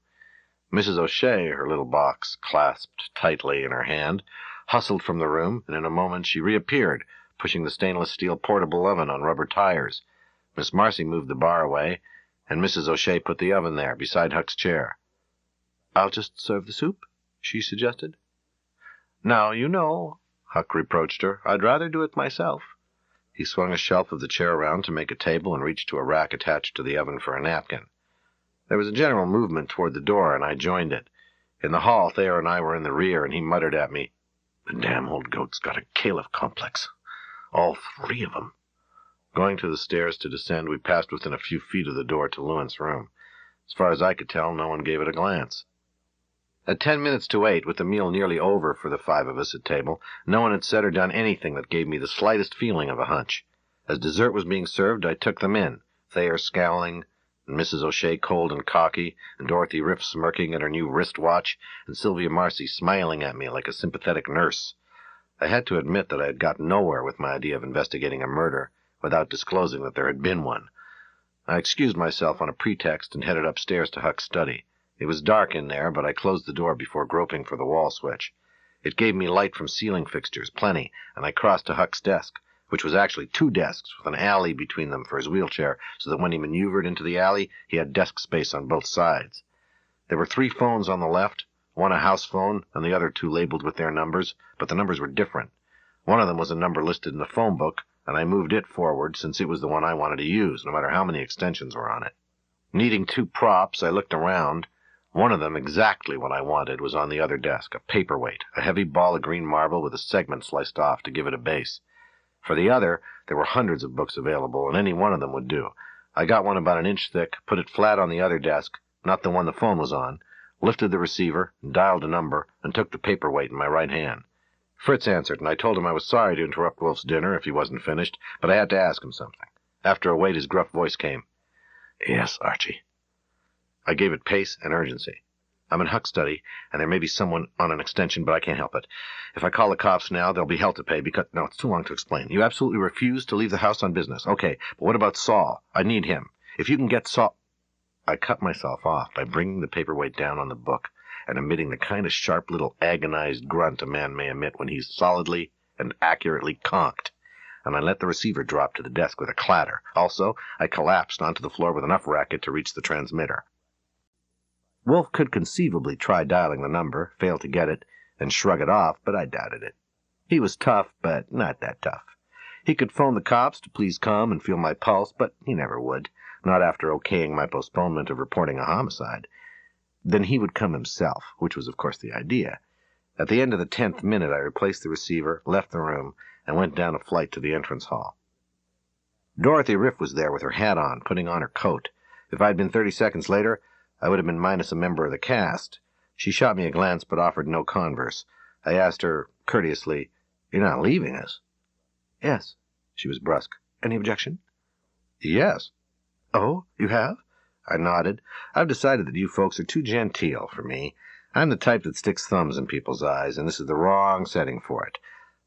Mrs. O'Shea, her little box clasped tightly in her hand, hustled from the room, and in a moment she reappeared, pushing the stainless steel portable oven on rubber tires. Miss Marcy moved the bar away, and Mrs. O'Shea put the oven there, beside Huck's chair. "I'll just serve the soup," she suggested. "Now, you know," Huck reproached her, "I'd rather do it myself." He swung a shelf of the chair around to make a table and reached to a rack attached to the oven for a napkin. There was a general movement toward the door, and I joined it. In the hall, Thayer and I were in the rear, and he muttered at me, "The damn old goat's got a caliph complex. All 3 of them." Going to the stairs to descend, we passed within a few feet of the door to Lewitt's room. As far as I could tell, no one gave it a glance. At 10 minutes to 8, with the meal nearly over for the 5 of us at table, no one had said or done anything that gave me the slightest feeling of a hunch. As dessert was being served, I took them in, Thayer scowling, and Mrs. O'Shea cold and cocky, and Dorothy Riff smirking at her new wristwatch, and Sylvia Marcy smiling at me like a sympathetic nurse. I had to admit that I had got nowhere with my idea of investigating a murder, without disclosing that there had been one. I excused myself on a pretext and headed upstairs to Huck's study. It was dark in there, but I closed the door before groping for the wall switch. It gave me light from ceiling fixtures, plenty, and I crossed to Huck's desk, which was actually 2 desks with an alley between them for his wheelchair, so that when he maneuvered into the alley, he had desk space on both sides. There were 3 phones on the left, one a house phone and the other 2 labeled with their numbers, but the numbers were different. One of them was a number listed in the phone book, and I moved it forward since it was the one I wanted to use, no matter how many extensions were on it. Needing 2 props, I looked around. One of them, exactly what I wanted, was on the other desk, a paperweight, a heavy ball of green marble with a segment sliced off to give it a base. For the other, there were hundreds of books available, and any one of them would do. I got one about an inch thick, put it flat on the other desk, not the one the phone was on, lifted the receiver, and dialed a number, and took the paperweight in my right hand. Fritz answered, and I told him I was sorry to interrupt Wolf's dinner if he wasn't finished, but I had to ask him something. After a wait, his gruff voice came. "Yes, Archie." I gave it pace and urgency. "I'm in Huck's study, and there may be someone on an extension, but I can't help it. If I call the cops now, there'll be hell to pay because—" No, it's too long to explain. You absolutely refuse to leave the house on business. Okay, but what about Saul? I need him. If you can get Saul— I cut myself off by bringing the paperweight down on the book and emitting the kind of sharp little agonized grunt a man may emit when he's solidly and accurately conked, and I let the receiver drop to the desk with a clatter. Also, I collapsed onto the floor with enough racket to reach the transmitter. Wolf could conceivably try dialing the number, fail to get it, and shrug it off, but I doubted it. He was tough, but not that tough. He could phone the cops to please come and feel my pulse, but he never would, not after okaying my postponement of reporting a homicide. Then he would come himself, which was of course the idea. At the end of the 10th minute, I replaced the receiver, left the room, and went down a flight to the entrance hall. Dorothy Riff was there with her hat on, putting on her coat. If I'd been 30 seconds later, I would have been minus a member of the cast. She shot me a glance but offered no converse. I asked her, courteously, "You're not leaving us?" "Yes." She was brusque. "Any objection?" "Yes." "Oh, you have?" I nodded. "I've decided that you folks are too genteel for me. I'm the type that sticks thumbs in people's eyes, and this is the wrong setting for it.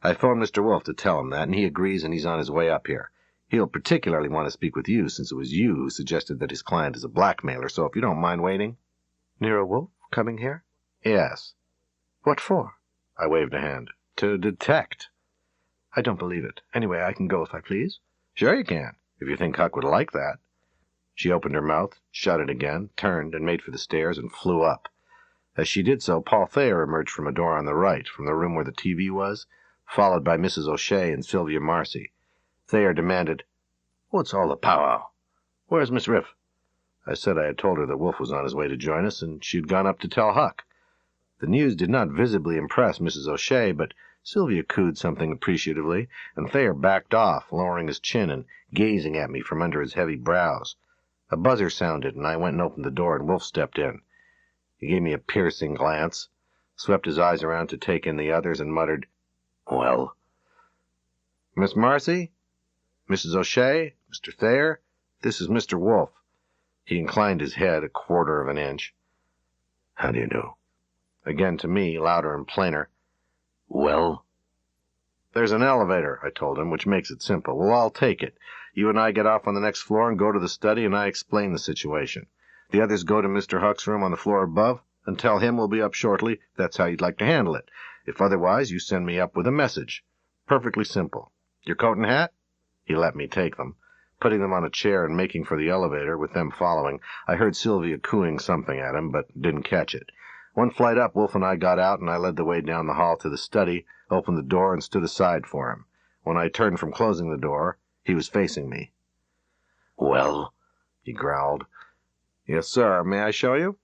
I phoned Mr. Wolf to tell him that, and he agrees, and he's on his way up here. He'll particularly want to speak with you, since it was you who suggested that his client is a blackmailer, so if you don't mind waiting." "Nero Wolf coming here?" "Yes." "What for?" I waved a hand. "To detect." "I don't believe it. Anyway, I can go if I please." "Sure you can, if you think Huck would like that." She opened her mouth, shut it again, turned, and made for the stairs and flew up. As she did so, Paul Thayer emerged from a door on the right, from the room where the TV was, followed by Mrs. O'Shea and Sylvia Marcy. Thayer demanded, "What's all the powwow? Where's Miss Riff?" I said I had told her that Wolf was on his way to join us, and she'd gone up to tell Huck. The news did not visibly impress Mrs. O'Shea, but Sylvia cooed something appreciatively, and Thayer backed off, lowering his chin and gazing at me from under his heavy brows. A buzzer sounded, and I went and opened the door, and Wolf stepped in. He gave me a piercing glance, swept his eyes around to take in the others, and muttered, "Well?" "Miss Marcy? Mrs. O'Shea? Mr. Thayer? This is Mr. Wolf." He inclined his head a quarter of an inch. "How do you do?" Again to me, louder and plainer. "Well?" "There's an elevator," I told him, "which makes it simple. We'll all take it. You and I get off on the next floor and go to the study, and I explain the situation. The others go to Mr. Huck's room on the floor above and tell him we'll be up shortly, if that's how you'd like to handle it. If otherwise, you send me up with a message. Perfectly simple. Your coat and hat?" He let me take them. Putting them on a chair and making for the elevator, with them following, I heard Sylvia cooing something at him, but didn't catch it. One flight up, Wolf and I got out, and I led the way down the hall to the study, opened the door, and stood aside for him. When I turned from closing the door, he was facing me. "Well?" he growled. "Yes, sir. May I show you?"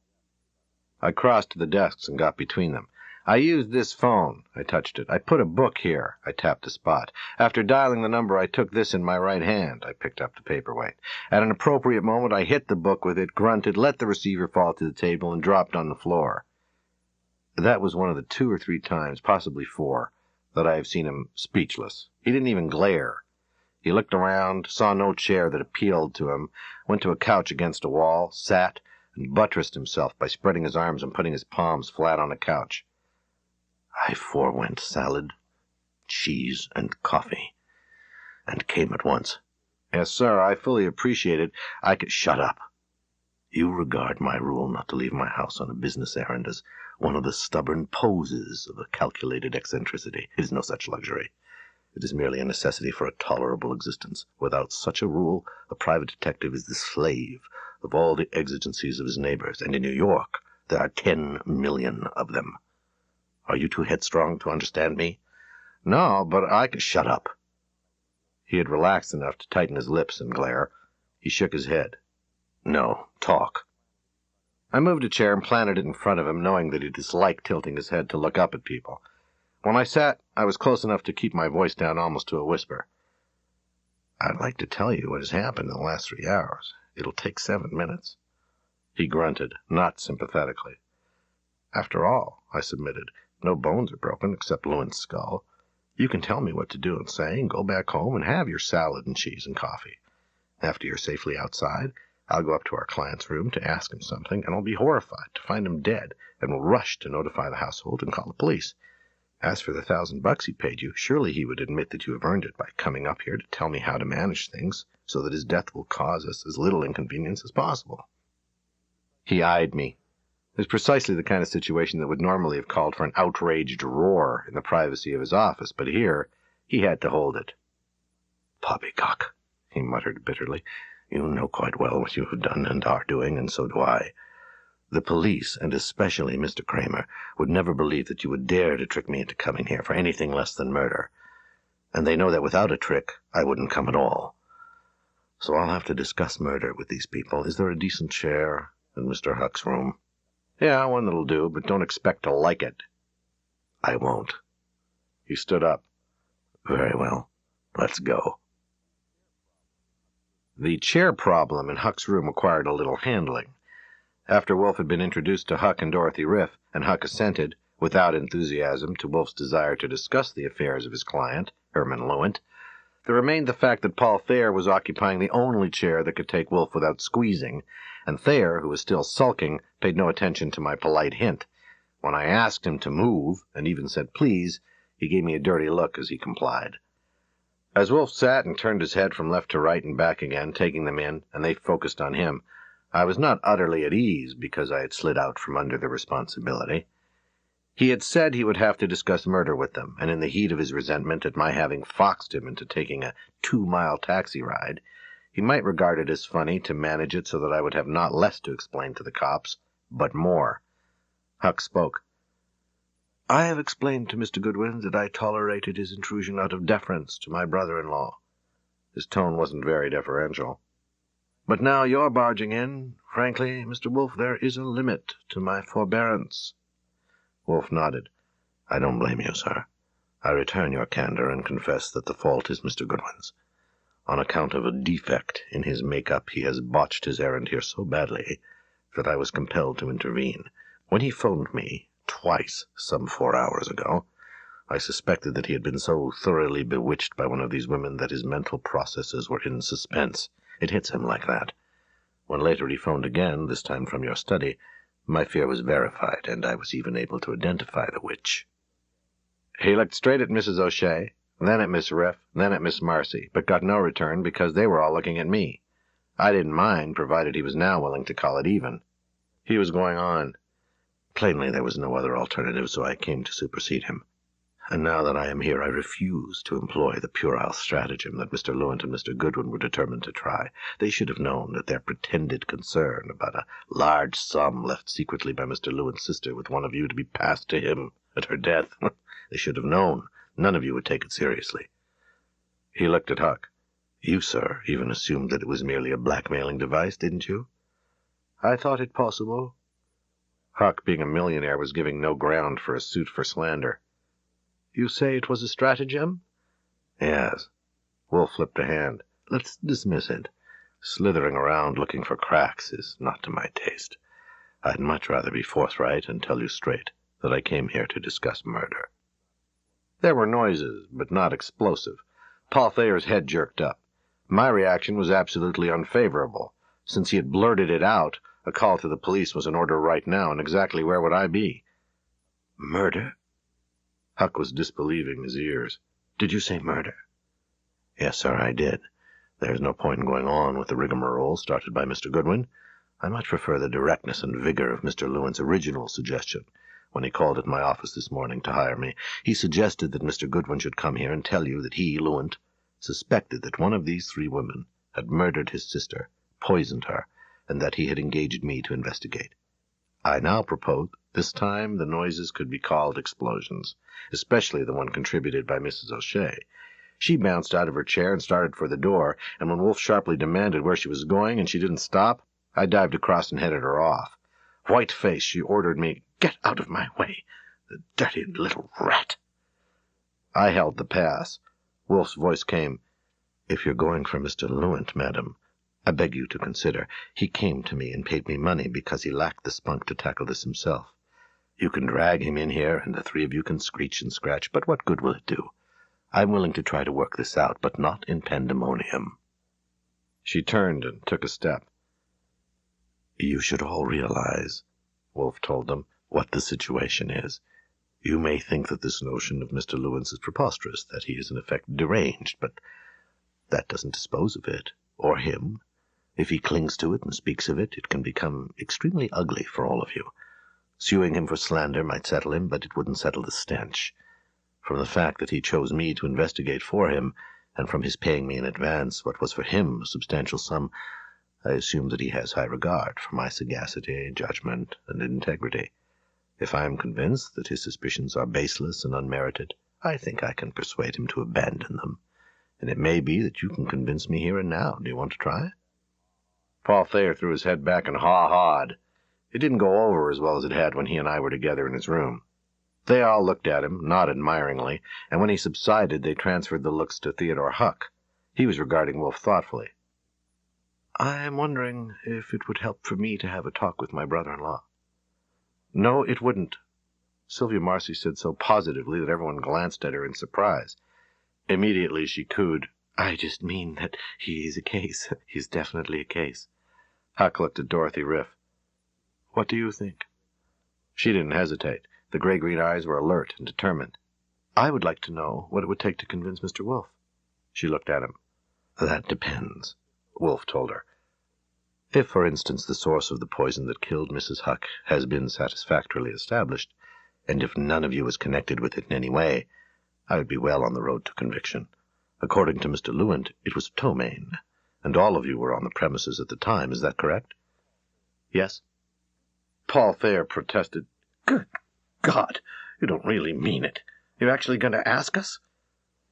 I crossed to the desks and got between them. "I used this phone." I touched it. "I put a book here." I tapped the spot. "After dialing the number, I took this in my right hand." I picked up the paperweight. "At an appropriate moment, I hit the book with it, grunted, let the receiver fall to the table, and dropped on the floor." That was one of the 2 or 3 times, possibly 4, that I have seen him speechless. He didn't even glare. He looked around, saw no chair that appealed to him, went to a couch against a wall, sat, and buttressed himself by spreading his arms and putting his palms flat on the couch. I forewent salad, cheese, and coffee, and came at once. Yes, sir, I fully appreciated. I could shut up. You regard my rule not to leave my house on a business errand as one of the stubborn poses of a calculated eccentricity. It is no such luxury. It is merely a necessity for a tolerable existence. Without such a rule, a private detective is the slave of all the exigencies of his neighbors, and in New York there are 10 million of them. Are you too headstrong to understand me? No, but I could shut up. He had relaxed enough to tighten his lips and glare. He shook his head. No, talk. I moved a chair and planted it in front of him, knowing that he disliked tilting his head to look up at people. When I sat, I was close enough to keep my voice down almost to a whisper. I'd like to tell you what has happened in the last 3 hours. It'll take 7 minutes. He grunted, not sympathetically. After all, I submitted, no bones are broken except Lewitt's skull. You can tell me what to do and say, and go back home and have your salad and cheese and coffee. After you're safely outside, I'll go up to our client's room to ask him something, and I'll be horrified to find him dead, and will rush to notify the household and call the police. As for the $1,000 he paid you, surely he would admit that you have earned it by coming up here to tell me how to manage things, so that his death will cause us as little inconvenience as possible. He eyed me. It was precisely the kind of situation that would normally have called for an outraged roar in the privacy of his office, but here he had to hold it. Poppycock, he muttered bitterly. You know quite well what you have done and are doing, and so do I. The police, and especially Mr. Kramer, would never believe that you would dare to trick me into coming here for anything less than murder. And they know that without a trick, I wouldn't come at all. So I'll have to discuss murder with these people. Is there a decent chair in Mr. Huck's room? Yeah, one that'll do, but don't expect to like it. I won't. He stood up. Very well. Let's go. The chair problem in Huck's room required a little handling. After Wolfe had been introduced to Huck and Dorothy Riff, and Huck assented, without enthusiasm, to Wolfe's desire to discuss the affairs of his client, Herman Lewitt, there remained the fact that Paul Thayer was occupying the only chair that could take Wolfe without squeezing, and Thayer, who was still sulking, paid no attention to my polite hint. When I asked him to move, and even said please, he gave me a dirty look as he complied. As Wolfe sat and turned his head from left to right and back again, taking them in, and they focused on him, I was not utterly at ease because I had slid out from under the responsibility. He had said he would have to discuss murder with them, and in the heat of his resentment at my having foxed him into taking a 2-mile taxi ride, he might regard it as funny to manage it so that I would have not less to explain to the cops, but more. Huck spoke. I have explained to Mr. Goodwin that I tolerated his intrusion out of deference to my brother-in-law. His tone wasn't very deferential. But now you're barging in. Frankly, Mr. Wolfe, there is a limit to my forbearance. Wolfe nodded. I don't blame you, sir. I return your candor and confess that the fault is Mr. Goodwin's. On account of a defect in his make-up, he has botched his errand here so badly that I was compelled to intervene. When he phoned me twice some 4 hours ago, I suspected that he had been so thoroughly bewitched by one of these women that his mental processes were in suspense. It hits him like that. When later he phoned again, this time from your study, my fear was verified, and I was even able to identify the witch. He looked straight at Mrs. O'Shea, then at Miss Riff, then at Miss Marcy, but got no return because they were all looking at me. I didn't mind, provided he was now willing to call it even. He was going on. Plainly there was no other alternative, so I came to supersede him. And now that I am here, I refuse to employ the puerile stratagem that Mr. Lewitt and Mr. Goodwin were determined to try. They should have known that their pretended concern about a large sum left secretly by Mr. Lewitt's sister with one of you to be passed to him at her death. They should have known. None of you would take it seriously. He looked at Huck. You, sir, even assumed that it was merely a blackmailing device, didn't you? I thought it possible. Huck, being a millionaire, was giving no ground for a suit for slander. You say it was a stratagem? Yes. Wolfe flipped a hand. Let's dismiss it. Slithering around looking for cracks is not to my taste. I'd much rather be forthright and tell you straight that I came here to discuss murder." There were noises, but not explosive. Paul Thayer's head jerked up. My reaction was absolutely unfavorable. Since he had blurted it out, a call to the police was in order right now, and exactly where would I be? "Murder?" Huck was disbelieving his ears. "Did you say murder?" "Yes, sir, I did. There's no point in going on with the rigmarole started by Mr. Goodwin. I much prefer the directness and vigor of Mr. Lewitt's original suggestion. When he called at my office this morning to hire me, he suggested that Mr. Goodwin should come here and tell you that he, Lewitt, suspected that one of these three women had murdered his sister, poisoned her, and that he had engaged me to investigate. I now propose this time the noises could be called explosions, especially the one contributed by Mrs. O'Shea. She bounced out of her chair and started for the door, and when Wolf sharply demanded where she was going and she didn't stop, I dived across and headed her off. White-faced, she ordered me, "Get out of my way, the dirty little rat." I held the pass. Wolf's voice came, "If you're going for Mr. Lewitt, madam, I beg you to consider. He came to me and paid me money because he lacked the spunk to tackle this himself. You can drag him in here, and the three of you can screech and scratch, but what good will it do? I'm willing to try to work this out, but not in pandemonium." She turned and took a step. "You should all realize," Wolf told them, "what the situation is. You may think that this notion of Mr. Lewitt's is preposterous, that he is in effect deranged, but that doesn't dispose of it, or him. If he clings to it and speaks of it, it can become extremely ugly for all of you. Suing him for slander might settle him, but it wouldn't settle the stench. From the fact that he chose me to investigate for him, and from his paying me in advance what was for him a substantial sum, I assume that he has high regard for my sagacity, judgment, and integrity. If I am convinced that his suspicions are baseless and unmerited, I think I can persuade him to abandon them. And it may be that you can convince me here and now. Do you want to try?" Paul Thayer threw his head back and haw-hawed. It didn't go over as well as it had when he and I were together in his room. They all looked at him, not admiringly, and when he subsided, they transferred the looks to Theodore Huck. He was regarding Wolf thoughtfully. "I am wondering if it would help for me to have a talk with my brother-in-law." "No, it wouldn't," Sylvia Marcy said so positively that everyone glanced at her in surprise. Immediately she cooed, "I just mean that he's a case. He's definitely a case." Huck looked at Dorothy Riff. "What do you think?" She didn't hesitate. The gray-green eyes were alert and determined. "I would like to know what it would take to convince Mr. Wolf." She looked at him. "That depends," Wolf told her. "If, for instance, the source of the poison that killed Mrs. Huck has been satisfactorily established, and if none of you is connected with it in any way, I would be well on the road to conviction. According to Mr. Lewitt, it was ptomaine, and all of you were on the premises at the time. Is that correct?" "Yes." Paul Thayer protested. "Good God, you don't really mean it. You're actually going to ask us?"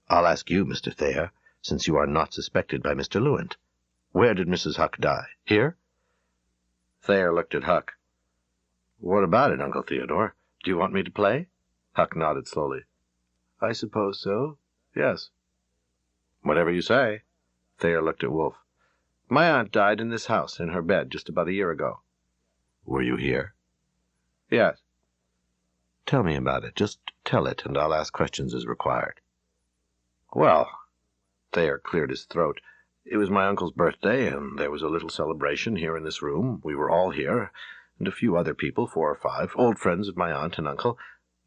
"I'll ask you, Mr. Thayer, since you are not suspected by Mr. Lewitt. Where did Mrs. Huck die? Here?" Thayer looked at Huck. "What about it, Uncle Theodore? Do you want me to play?" Huck nodded slowly. "I suppose so, yes." "Whatever you say." Thayer looked at Wolf. "My aunt died in this house, in her bed, just about a year ago." "Were you here?" "Yes." "Tell me about it. Just tell it, and I'll ask questions as required." "Well," Thayer cleared his throat, "it was my uncle's birthday, and there was a little celebration here in this room. We were all here, and a few other people, 4 or 5, old friends of my aunt and uncle.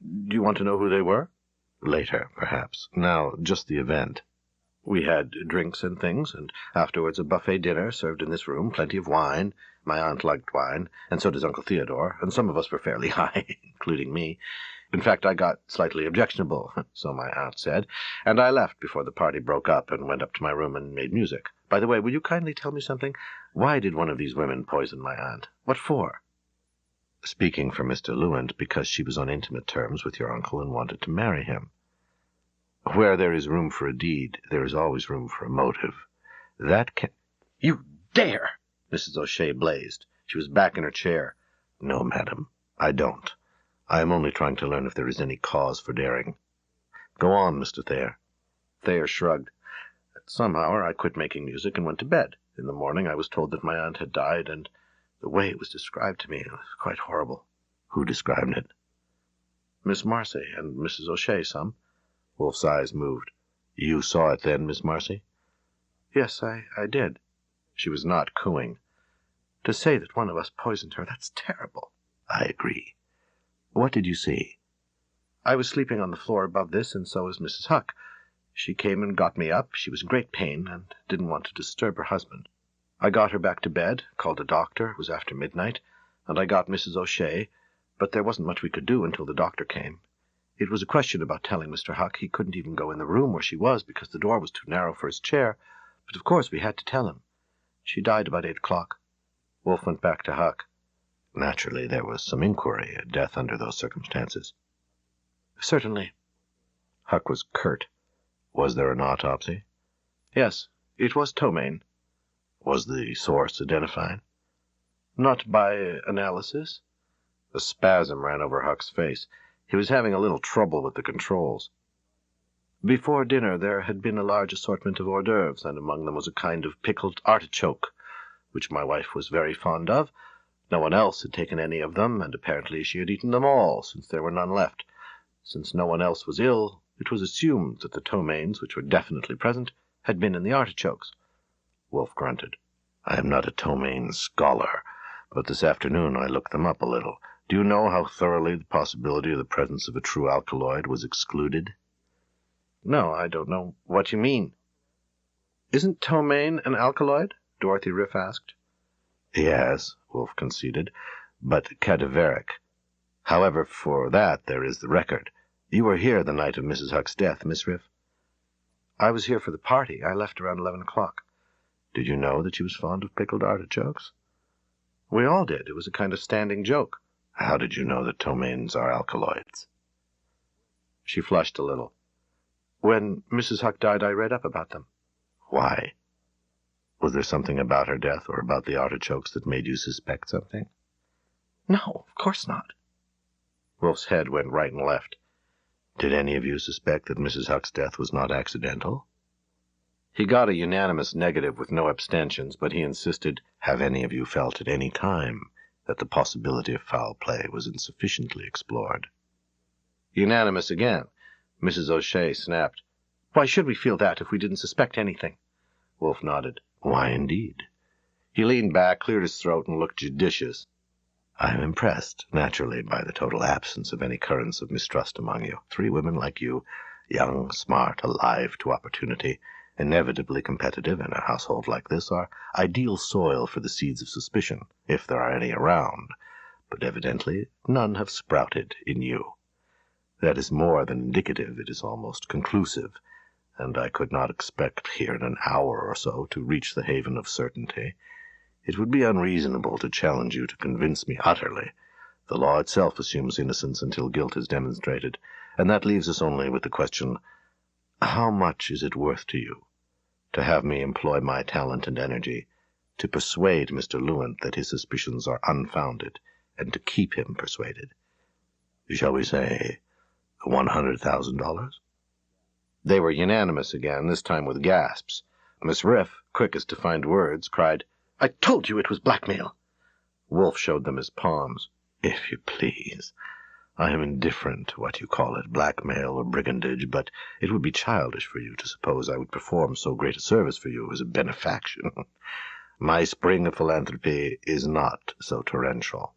Do you want to know who they were?" "Later, perhaps. Now, just the event." "We had drinks and things, and afterwards a buffet dinner served in this room, plenty of wine. My aunt liked wine, and so does Uncle Theodore, and some of us were fairly high, including me. In fact, I got slightly objectionable, so my aunt said, and I left before the party broke up and went up to my room and made music. By the way, will you kindly tell me something? Why did one of these women poison my aunt? What for?" "Speaking for Mr. Lewitt, because she was on intimate terms with your uncle and wanted to marry him. Where there is room for a deed, there is always room for a motive. That can—" "You dare!" Mrs. O'Shea blazed. She was back in her chair. "No, madam, I don't. I am only trying to learn if there is any cause for daring. Go on, Mr. Thayer." Thayer shrugged. "At some hour I quit making music and went to bed. In the morning I was told that my aunt had died, and the way it was described to me was quite horrible." "Who described it?" Miss Marcy and Mrs. O'Shea some. Wolf's eyes moved. You saw it then, Miss Marcy? Yes, I did. She was not cooing. To say that one of us poisoned her, that's terrible. I agree. What did you see? I was sleeping on the floor above this, and so was Mrs. Huck. She came and got me up. She was in great pain, and didn't want to disturb her husband. I got her back to bed, called a doctor. It was after midnight, and I got Mrs. O'Shea, but there wasn't much we could do until the doctor came. It was a question about telling Mr. Huck. He couldn't even go in the room where she was because the door was too narrow for his chair, but of course we had to tell him. She died about 8 o'clock. Wolf went back to Huck. Naturally, there was some inquiry, a death under those circumstances. Certainly. Huck was curt. Was there an autopsy? Yes, it was ptomaine. Was the source identified? Not by analysis. A spasm ran over Huck's face. He was having a little trouble with the controls. Before dinner there had been a large assortment of hors d'oeuvres, and among them was a kind of pickled artichoke, which my wife was very fond of. No one else had taken any of them, and apparently she had eaten them all, since there were none left. Since no one else was ill, it was assumed that the ptomaines, which were definitely present, had been in the artichokes. Wolf grunted. I am not a ptomaine scholar, but this afternoon I looked them up a little. Do you know how thoroughly the possibility of the presence of a true alkaloid was excluded? No, I don't know what you mean. Isn't ptomaine an alkaloid? Dorothy Riff asked. Yes, Wolf conceded, but cadaveric. However, for that there is the record. You were here the night of Mrs. Huck's death, Miss Riff. I was here for the party. I left around 11 o'clock. Did you know that she was fond of pickled artichokes? We all did. It was a kind of standing joke. How did you know that ptomaines are alkaloids? She flushed a little. When Mrs. Huck died, I read up about them. Why? Was there something about her death or about the artichokes that made you suspect something? No, of course not. Wolf's head went right and left. Did any of you suspect that Mrs. Huck's death was not accidental? He got a unanimous negative with no abstentions, but he insisted, have any of you felt at any time that the possibility of foul play was insufficiently explored? Unanimous again. Mrs. O'Shea snapped, Why should we feel that if we didn't suspect anything? Wolf nodded. Why, indeed? He leaned back, cleared his throat, and looked judicious. I am impressed, naturally, by the total absence of any currents of mistrust among you. 3 women like you, young, smart, alive to opportunity, inevitably competitive in a household like this, are ideal soil for the seeds of suspicion, if there are any around. But evidently none have sprouted in you. That is more than indicative, it is almost conclusive, and I could not expect here in an hour or so to reach the haven of certainty. It would be unreasonable to challenge you to convince me utterly. The law itself assumes innocence until guilt is demonstrated, and that leaves us only with the question, how much is it worth to you to have me employ my talent and energy to persuade Mr. Lewitt that his suspicions are unfounded, and to keep him persuaded? Shall we say $100,000? They were unanimous again, this time with gasps. Miss Riff, quickest to find words, cried, I told you it was blackmail. Wolf showed them his palms. If you please. I am indifferent to what you call it, blackmail or brigandage, but it would be childish for you to suppose I would perform so great a service for you as a benefaction. My spring of philanthropy is not so torrential.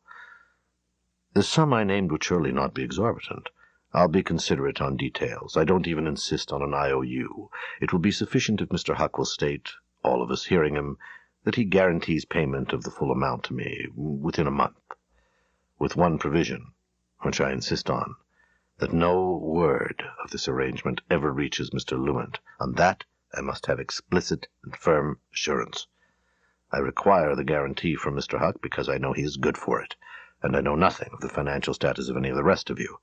The sum I named would surely not be exorbitant. I'll be considerate on details. I don't even insist on an IOU. It will be sufficient if Mr. Huck will state, all of us hearing him, that he guarantees payment of the full amount to me within a month, with one provision, which I insist on, that no word of this arrangement ever reaches Mr. Lewitt. On that I must have explicit and firm assurance. I require the guarantee from Mr. Huck because I know he is good for it, and I know nothing of the financial status of any of the rest of you.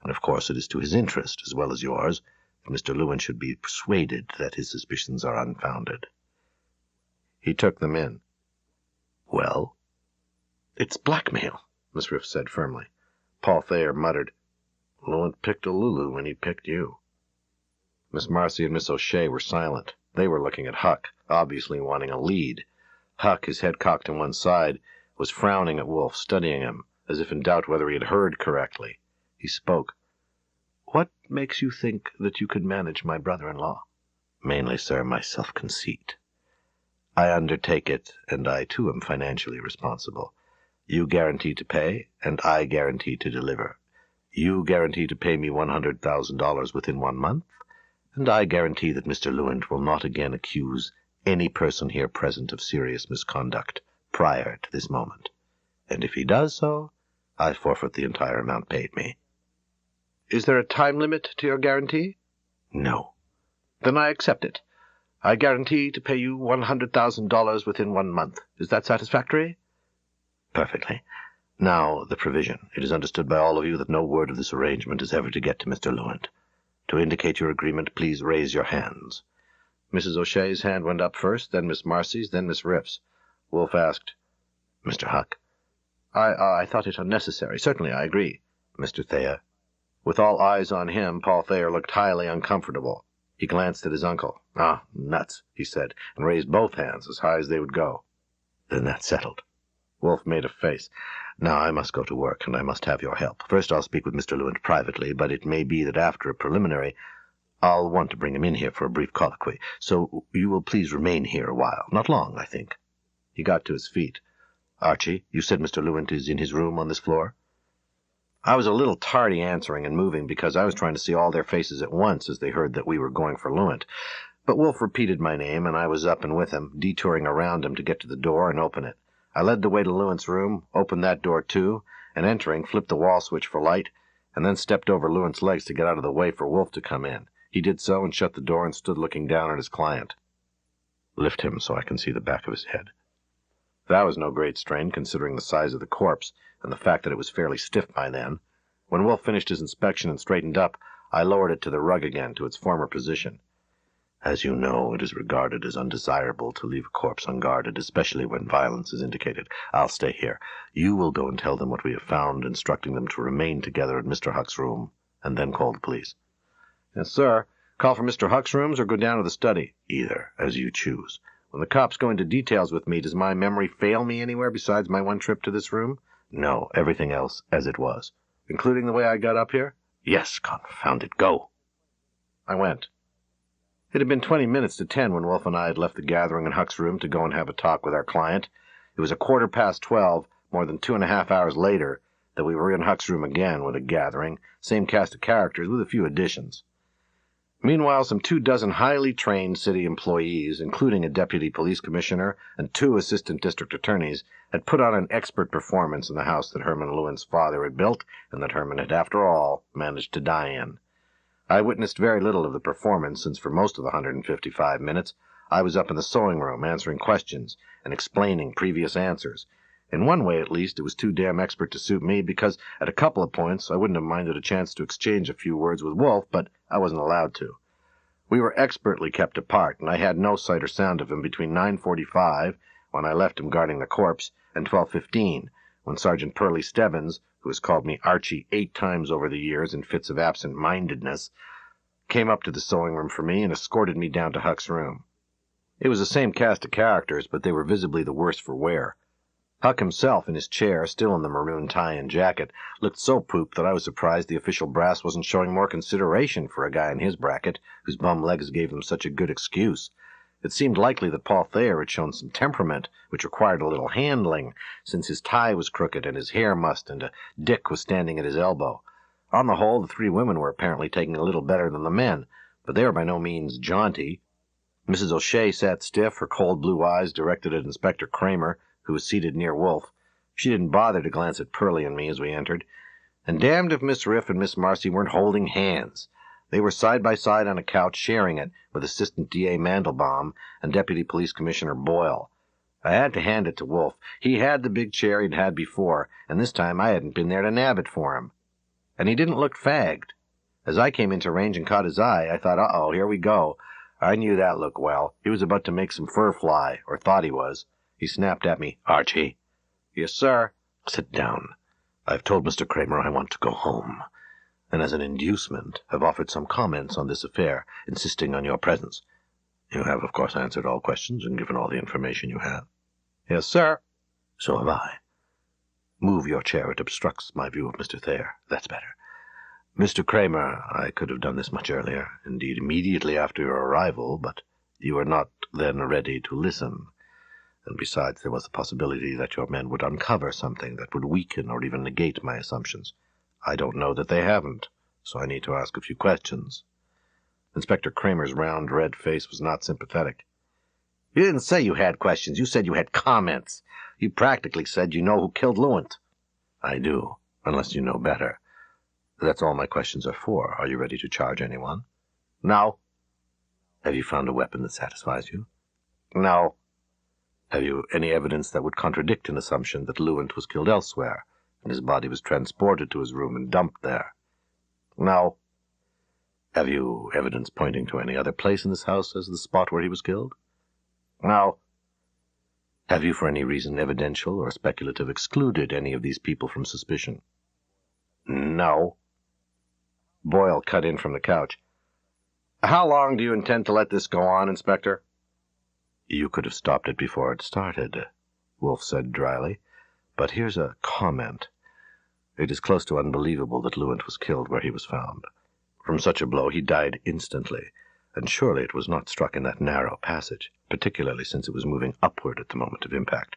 And of course it is to his interest, as well as yours, that Mr. Lewitt should be persuaded that his suspicions are unfounded. He took them in. Well? It's blackmail, Miss Riff said firmly. Paul Thayer muttered, Lewitt picked a Lulu when he picked you. Miss Marcy and Miss O'Shea were silent. They were looking at Huck, obviously wanting a lead. Huck, his head cocked on one side, was frowning at Wolf, studying him, as if in doubt whether he had heard correctly. He spoke. What makes you think that you could manage my brother-in-law? Mainly, sir, my self-conceit. I undertake it, and I, too, am financially responsible. You guarantee to pay, and I guarantee to deliver. You guarantee to pay me $100,000 within 1 month, and I guarantee that Mr. Lewitt will not again accuse any person here present of serious misconduct prior to this moment. And if he does so, I forfeit the entire amount paid me. Is there a time limit to your guarantee? No. Then I accept it. I guarantee to pay you $100,000 within 1 month. Is that satisfactory? Perfectly. Now, the provision. It is understood by all of you that no word of this arrangement is ever to get to Mr. Lewitt. To indicate your agreement, please raise your hands. Mrs. O'Shea's hand went up first, then Miss Marcy's, then Miss Riff's. Wolfe asked, Mr. Huck. I thought it unnecessary. Certainly, I agree. Mr. Thayer. With all eyes on him, Paul Thayer looked highly uncomfortable. He glanced at his uncle. Ah, nuts, he said, and raised both hands as high as they would go. Then that's settled. Wolfe made a face. Now I must go to work, and I must have your help. First I'll speak with Mr. Lewitt privately, but it may be that after a preliminary I'll want to bring him in here for a brief colloquy. So you will please remain here a while. Not long, I think. He got to his feet. Archie, you said Mr. Lewitt is in his room on this floor? I was a little tardy answering and moving because I was trying to see all their faces at once as they heard that we were going for Lewitt. But Wolfe repeated my name, and I was up and with him, detouring around him to get to the door and open it. I led the way to Lewitt's room, opened that door too, and entering, flipped the wall switch for light, and then stepped over Lewitt's legs to get out of the way for Wolfe to come in. He did so and shut the door and stood looking down at his client. Lift him so I can see the back of his head. That was no great strain, considering the size of the corpse, and the fact that it was fairly stiff by then. When Wolfe finished his inspection and straightened up, I lowered it to the rug again to its former position. As you know, it is regarded as undesirable to leave a corpse unguarded, especially when violence is indicated. I'll stay here. You will go and tell them what we have found, instructing them to remain together in Mr. Huck's room, and then call the police. Yes, sir. Call for Mr. Huck's rooms or go down to the study? Either, as you choose. When the cops go into details with me, does my memory fail me anywhere besides my one trip to this room? No, everything else as it was. Including the way I got up here? Yes, confound it, go. I went. It had been 20 minutes to 10 when Wolfe and I had left the gathering in Huck's room to go and have a talk with our client. It was 12:15, more than 2.5 hours later, that we were in Huck's room again with a gathering, same cast of characters with a few additions. Meanwhile, some 24 highly trained city employees, including a deputy police commissioner and 2 assistant district attorneys, had put on an expert performance in the house that Herman Lewitt's father had built and that Herman had, after all, managed to die in. I witnessed very little of the performance, since for most of the 155 minutes I was up in the sewing room answering questions and explaining previous answers. In one way, at least, it was too damn expert to suit me, because at a couple of points I wouldn't have minded a chance to exchange a few words with Wolfe, but I wasn't allowed to. We were expertly kept apart, and I had no sight or sound of him between 9:45, when I left him guarding the corpse, and 12:15, when Sergeant Pearlie Stebbins, who has called me Archie 8 times over the years in fits of absent-mindedness, came up to the sewing room for me and escorted me down to Huck's room. It was the same cast of characters, but they were visibly the worse for wear. Huck himself, in his chair, still in the maroon tie and jacket, looked so pooped that I was surprised the official brass wasn't showing more consideration for a guy in his bracket, whose bum legs gave him such a good excuse. It seemed likely that Paul Thayer had shown some temperament, which required a little handling, since his tie was crooked and his hair mussed and a dick was standing at his elbow. On the whole, the 3 women were apparently taking a little better than the men, but they were by no means jaunty. Mrs. O'Shea sat stiff, her cold blue eyes directed at Inspector Kramer, who was seated near Wolfe. She didn't bother to glance at Pearlie and me as we entered. And damned if Miss Riff and Miss Marcy weren't holding hands. They were side by side on a couch, sharing it with Assistant D.A. Mandelbaum and Deputy Police Commissioner Boyle. I had to hand it to Wolfe. He had the big chair he'd had before, and this time I hadn't been there to nab it for him. And he didn't look fagged. As I came into range and caught his eye, I thought, uh-oh, here we go. I knew that look well. He was about to make some fur fly, or thought he was. He snapped at me. Archie. Yes, sir. Sit down. I've told Mr. Kramer I want to go home, and as an inducement have offered some comments on this affair, insisting on your presence. You have, of course, answered all questions and given all the information you have. Yes, sir. So have I. Move your chair. It obstructs my view of Mr. Thayer. That's better. Mr. Kramer, I could have done this much earlier, indeed immediately after your arrival, but you were not then ready to listen. And besides, there was the possibility that your men would uncover something that would weaken or even negate my assumptions. I don't know that they haven't, so I need to ask a few questions. Inspector Kramer's round, red face was not sympathetic. You didn't say you had questions. You said you had comments. You practically said you know who killed Lewitt. I do, unless you know better. That's all my questions are for. Are you ready to charge anyone? No. Have you found a weapon that satisfies you? No. Have you any evidence that would contradict an assumption that Lewitt was killed elsewhere, and his body was transported to his room and dumped there? No. Have you evidence pointing to any other place in this house as the spot where he was killed? No. Have you, for any reason, evidential or speculative, excluded any of these people from suspicion? No. Boyle cut in from the couch. How long do you intend to let this go on, Inspector? You could have stopped it before it started, Wolfe said dryly. But here's a comment. It is close to unbelievable that Lewitt was killed where he was found. From such a blow he died instantly, and surely it was not struck in that narrow passage, particularly since it was moving upward at the moment of impact,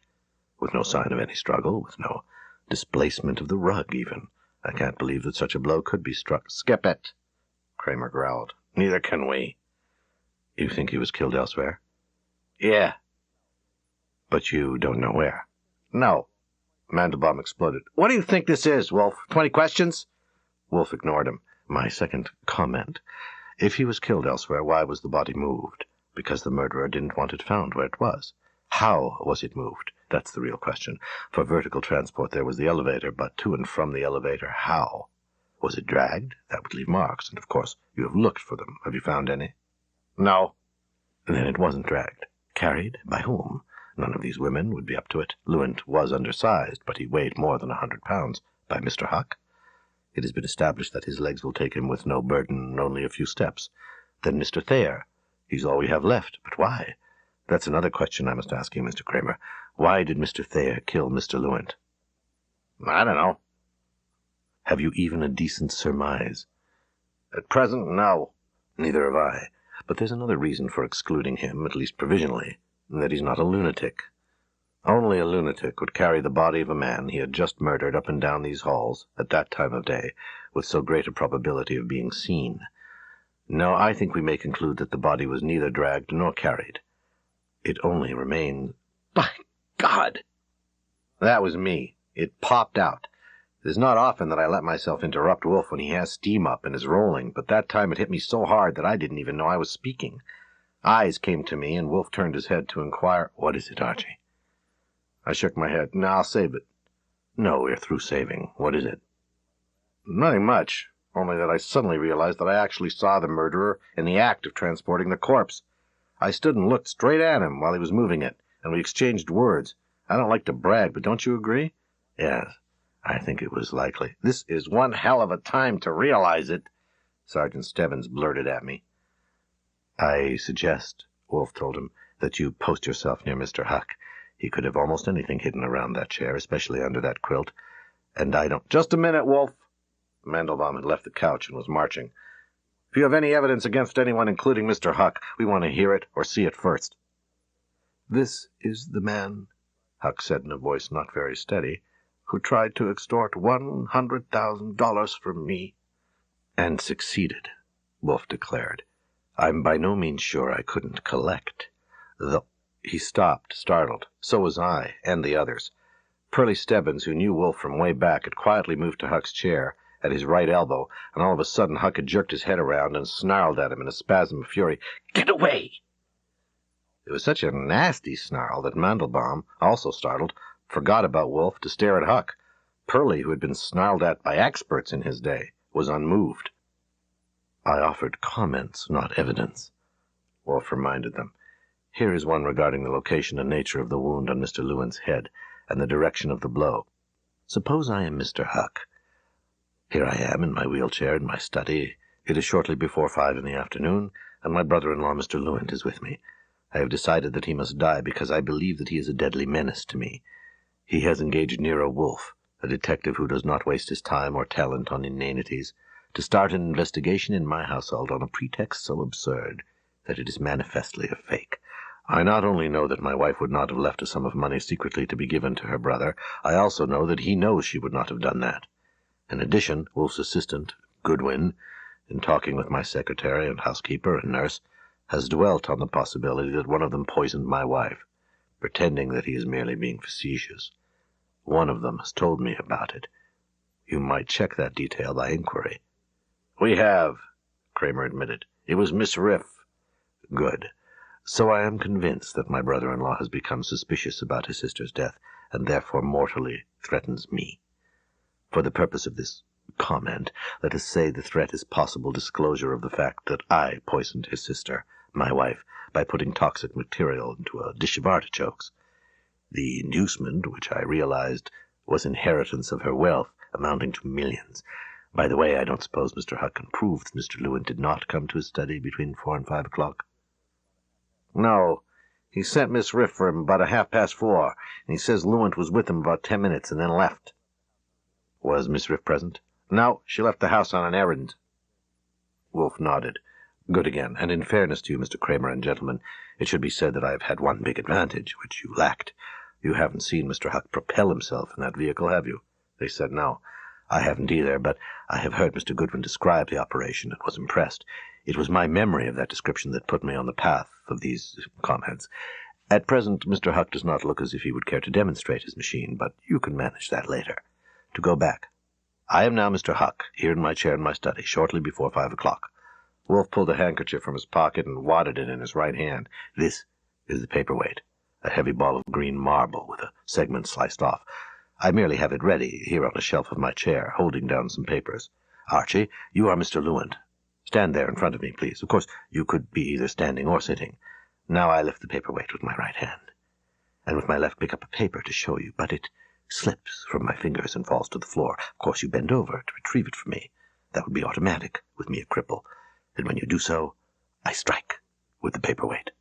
with no sign of any struggle, with no displacement of the rug even. I can't believe that such a blow could be struck. Skip it, Kramer growled. Neither can we. You think he was killed elsewhere? Yeah. But you don't know where? No. Mandelbaum exploded. What do you think this is, Wolfe? 20 questions? Wolfe ignored him. My second comment. If he was killed elsewhere, why was the body moved? Because the murderer didn't want it found where it was. How was it moved? That's the real question. For vertical transport there was the elevator, but to and from the elevator, how? Was it dragged? That would leave marks, and of course you have looked for them. Have you found any? No. Then it wasn't dragged. Carried? By whom? None of these women would be up to it. Lewitt was undersized, but he weighed more than 100 pounds. By Mr. Huck? It has been established that his legs will take him with no burden, only a few steps. Then Mr. Thayer. He's all we have left. But why? That's another question I must ask you, Mr. Kramer. Why did Mr. Thayer kill Mr. Lewitt? I don't know. Have you even a decent surmise? At present, no. Neither have I. But there's another reason for excluding him, at least provisionally, that he's not a lunatic. Only a lunatic would carry the body of a man he had just murdered up and down these halls, at that time of day, with so great a probability of being seen. No, I think we may conclude that the body was neither dragged nor carried. It only remains... By God! That was me. It popped out. It is not often that I let myself interrupt Wolfe when he has steam up and is rolling, but that time it hit me so hard that I didn't even know I was speaking. Eyes came to me, and Wolfe turned his head to inquire, What is it, Archie? I shook my head. No, I'll save it. No, we're through saving. What is it? Nothing much, only that I suddenly realized that I actually saw the murderer in the act of transporting the corpse. I stood and looked straight at him while he was moving it, and we exchanged words. I don't like to brag, but don't you agree? Yes, I think it was likely. This is one hell of a time to realize it, Sergeant Stebbins blurted at me. I suggest, Wolfe told him, that you post yourself near Mr. Huck. He could have almost anything hidden around that chair, especially under that quilt. And I don't... Just a minute, Wolfe. Mandelbaum had left the couch and was marching. If you have any evidence against anyone, including Mr. Huck, we want to hear it or see it first. This is the man, Huck said in a voice not very steady, who tried to extort $100,000 from me. And succeeded, Wolfe declared. I'm by no means sure I couldn't collect. Though... He stopped, startled. So was I, and the others. Pearlie Stebbins, who knew Wolfe from way back, had quietly moved to Huck's chair, at his right elbow, and all of a sudden Huck had jerked his head around and snarled at him in a spasm of fury. Get away! It was such a nasty snarl that Mandelbaum, also startled, forgot about Wolfe to stare at Huck. Pearlie, who had been snarled at by experts in his day, was unmoved. I offered comments, not evidence, Wolfe reminded them. Here is one regarding the location and nature of the wound on Mr. Lewitt's head and the direction of the blow. Suppose I am Mr. Huck. Here I am in my wheelchair in my study. It is shortly before 5 in the afternoon, and my brother-in-law, Mr. Lewitt, is with me. I have decided that he must die because I believe that he is a deadly menace to me. He has engaged Nero Wolfe, a detective who does not waste his time or talent on inanities, to start an investigation in my household on a pretext so absurd that it is manifestly a fake. I not only know that my wife would not have left a sum of money secretly to be given to her brother, I also know that he knows she would not have done that. In addition, Wolf's assistant, Goodwin, in talking with my secretary and housekeeper and nurse, has dwelt on the possibility that one of them poisoned my wife, pretending that he is merely being facetious. One of them has told me about it. You might check that detail by inquiry. We have, Kramer admitted. It was Miss Riff. Good. So I am convinced that my brother-in-law has become suspicious about his sister's death, and therefore mortally threatens me. For the purpose of this comment, let us say the threat is possible disclosure of the fact that I poisoned his sister, my wife, by putting toxic material into a dish of artichokes. The inducement, which I realized, was inheritance of her wealth, amounting to millions. By the way, I don't suppose Mr. Huck can prove that Mr. Lewitt did not come to his study between 4 and 5 o'clock? No. He sent Miss Riff for him about 4:30, and he says Lewitt was with him about 10 minutes and then left. Was Miss Riff present? No, she left the house on an errand. Wolf nodded. Good again, and in fairness to you, Mr. Kramer and gentlemen, it should be said that I have had one big advantage, which you lacked. You haven't seen Mr. Huck propel himself in that vehicle, have you? They said no. I haven't either, but I have heard Mr. Goodwin describe the operation and was impressed. It was my memory of that description that put me on the path of these comments. At present, Mr. Huck does not look as if he would care to demonstrate his machine, but you can manage that later. To go back, I am now Mr. Huck, here in my chair in my study, shortly before 5 o'clock. Wolf pulled a handkerchief from his pocket and wadded it in his right hand. This is the paperweight, a heavy ball of green marble with a segment sliced off. I merely have it ready, here on a shelf of my chair, holding down some papers. Archie, you are Mr. Lewitt. Stand there in front of me, please. Of course, you could be either standing or sitting. Now I lift the paperweight with my right hand, and with my left pick up a paper to show you, but it slips from my fingers and falls to the floor. Of course, you bend over to retrieve it from me. That would be automatic, with me a cripple. And when you do so, I strike with the paperweight.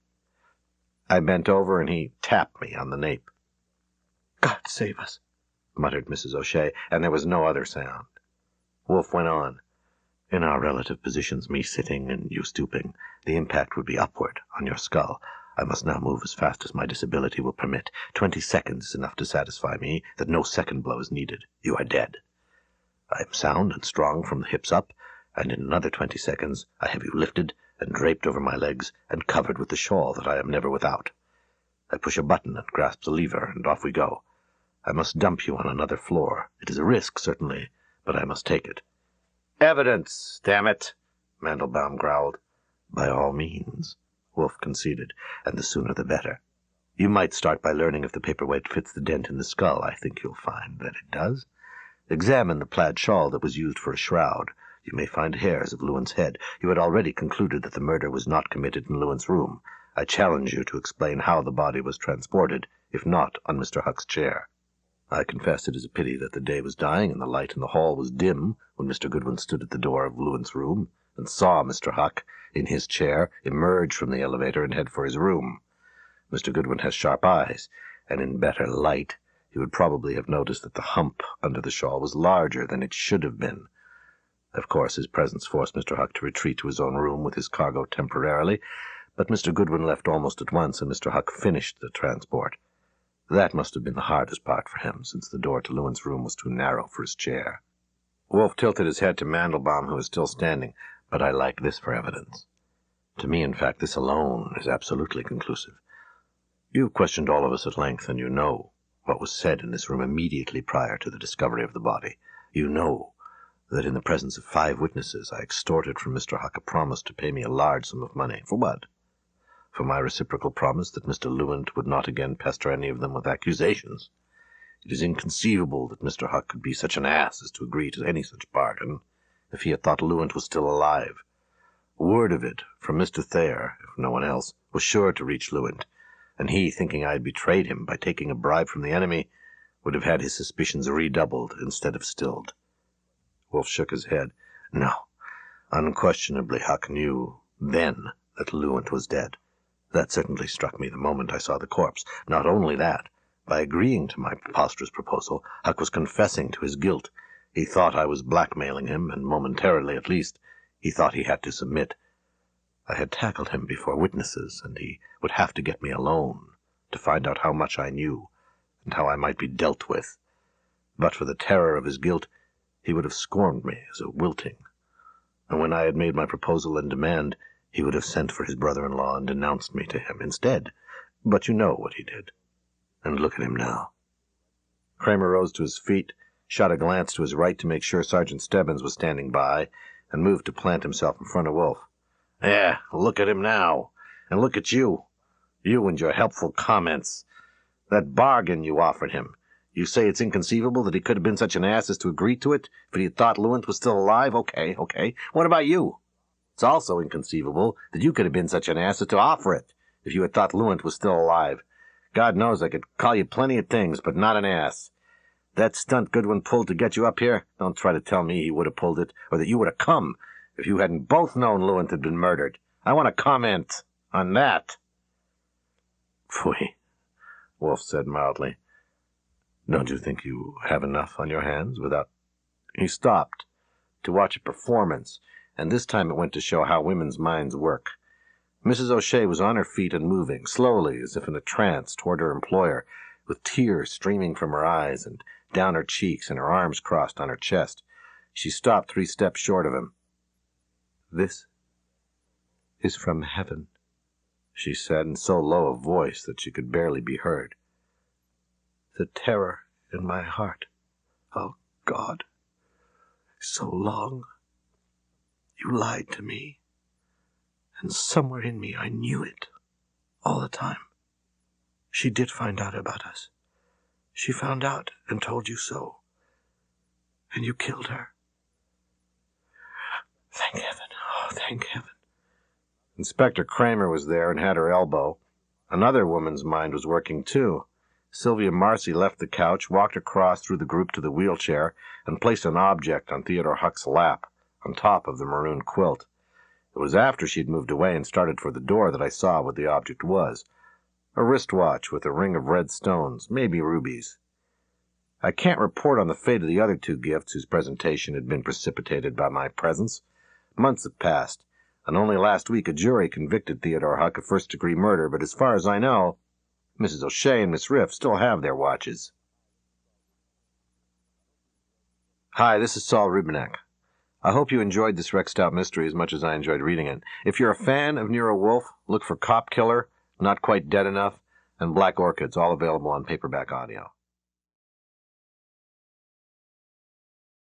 I bent over, and he tapped me on the nape. God save us, muttered Mrs. O'Shea, and there was no other sound. Wolf went on. In our relative positions, me sitting and you stooping, the impact would be upward on your skull. I must now move as fast as my disability will permit. 20 seconds is enough to satisfy me that no second blow is needed. You are dead. I am sound and strong from the hips up, and in another 20 seconds I have you lifted and draped over my legs and covered with the shawl that I am never without. I push a button and grasp the lever, and off we go. I must dump you on another floor. It is a risk, certainly, but I must take it. Evidence, damn it, Mandelbaum growled. By all means, Wolf conceded, and the sooner the better. You might start by learning if the paperweight fits the dent in the skull. I think you'll find that it does. Examine the plaid shawl that was used for a shroud. You may find hairs of Lewitt's head. You had already concluded that the murder was not committed in Lewitt's room. I challenge you to explain how the body was transported, if not on Mr. Huck's chair. I confess it is a pity that the day was dying and the light in the hall was dim when Mr. Goodwin stood at the door of Lewitt's room and saw Mr. Huck, in his chair, emerge from the elevator and head for his room. Mr. Goodwin has sharp eyes, and in better light he would probably have noticed that the hump under the shawl was larger than it should have been. Of course, his presence forced Mr. Huck to retreat to his own room with his cargo temporarily, but Mr. Goodwin left almost at once, and Mr. Huck finished the transport. That must have been the hardest part for him, since the door to Lewitt's room was too narrow for his chair. Wolf tilted his head to Mandelbaum, who was still standing, but I like this for evidence. To me, in fact, this alone is absolutely conclusive. You've questioned all of us at length, and you know what was said in this room immediately prior to the discovery of the body. You know that in the presence of 5 witnesses I extorted from Mr. Huck a promise to pay me a large sum of money. For what? For my reciprocal promise that Mr. Lewitt would not again pester any of them with accusations. It is inconceivable that Mr. Huck could be such an ass as to agree to any such bargain if he had thought Lewitt was still alive. Word of it from Mr. Thayer, if no one else, was sure to reach Lewitt, and he, thinking I had betrayed him by taking a bribe from the enemy, would have had his suspicions redoubled instead of stilled. Wolf shook his head. No, unquestionably Huck knew then that Lewitt was dead. That certainly struck me the moment I saw the corpse. Not only that, by agreeing to my preposterous proposal, Huck was confessing to his guilt. He thought I was blackmailing him, and momentarily at least, he thought he had to submit. I had tackled him before witnesses, and he would have to get me alone to find out how much I knew and how I might be dealt with. But for the terror of his guilt, he would have scorned me as a wilting. And when I had made my proposal and demand, he would have sent for his brother-in-law and denounced me to him instead. But you know what he did. And look at him now. Kramer rose to his feet, shot a glance to his right to make sure Sergeant Stebbins was standing by, and moved to plant himself in front of Wolf. Yeah, look at him now. And look at you. You and your helpful comments. That bargain you offered him. You say it's inconceivable that he could have been such an ass as to agree to it if he had thought Lewitt was still alive? Okay. What about you? It's also inconceivable that you could have been such an ass as to offer it if you had thought Lewitt was still alive. God knows I could call you plenty of things, but not an ass. That stunt Goodwin pulled to get you up here, don't try to tell me he would have pulled it, or that you would have come if you hadn't both known Lewitt had been murdered. I want to comment on that. Phooey, Wolf said mildly. Don't you think you have enough on your hands without... He stopped to watch a performance, and this time it went to show how women's minds work. Mrs. O'Shea was on her feet and moving, slowly, as if in a trance, toward her employer, with tears streaming from her eyes and down her cheeks and her arms crossed on her chest. She stopped 3 steps short of him. This is from heaven, she said in so low a voice that she could barely be heard. The terror in my heart, oh God, so long. You lied to me, and somewhere in me I knew it all the time. She did find out about us. She found out and told you so, and you killed her. Thank heaven, oh, thank heaven. Inspector Kramer was there and had her elbow. Another woman's mind was working, too. Sylvia Marcy left the couch, walked across through the group to the wheelchair, and placed an object on Theodore Huck's lap, on top of the maroon quilt. It was after she'd moved away and started for the door that I saw what the object was. A wristwatch with a ring of red stones, maybe rubies. I can't report on the fate of the other 2 gifts whose presentation had been precipitated by my presence. Months have passed, and only last week a jury convicted Theodore Huck of first-degree murder, but as far as I know, Mrs. O'Shea and Miss Riff still have their watches. Hi, this is Saul Rubinek. I hope you enjoyed this Rex Stout mystery as much as I enjoyed reading it. If you're a fan of Nero Wolfe, look for Cop Killer, Not Quite Dead Enough, and Black Orchids, all available on paperback audio.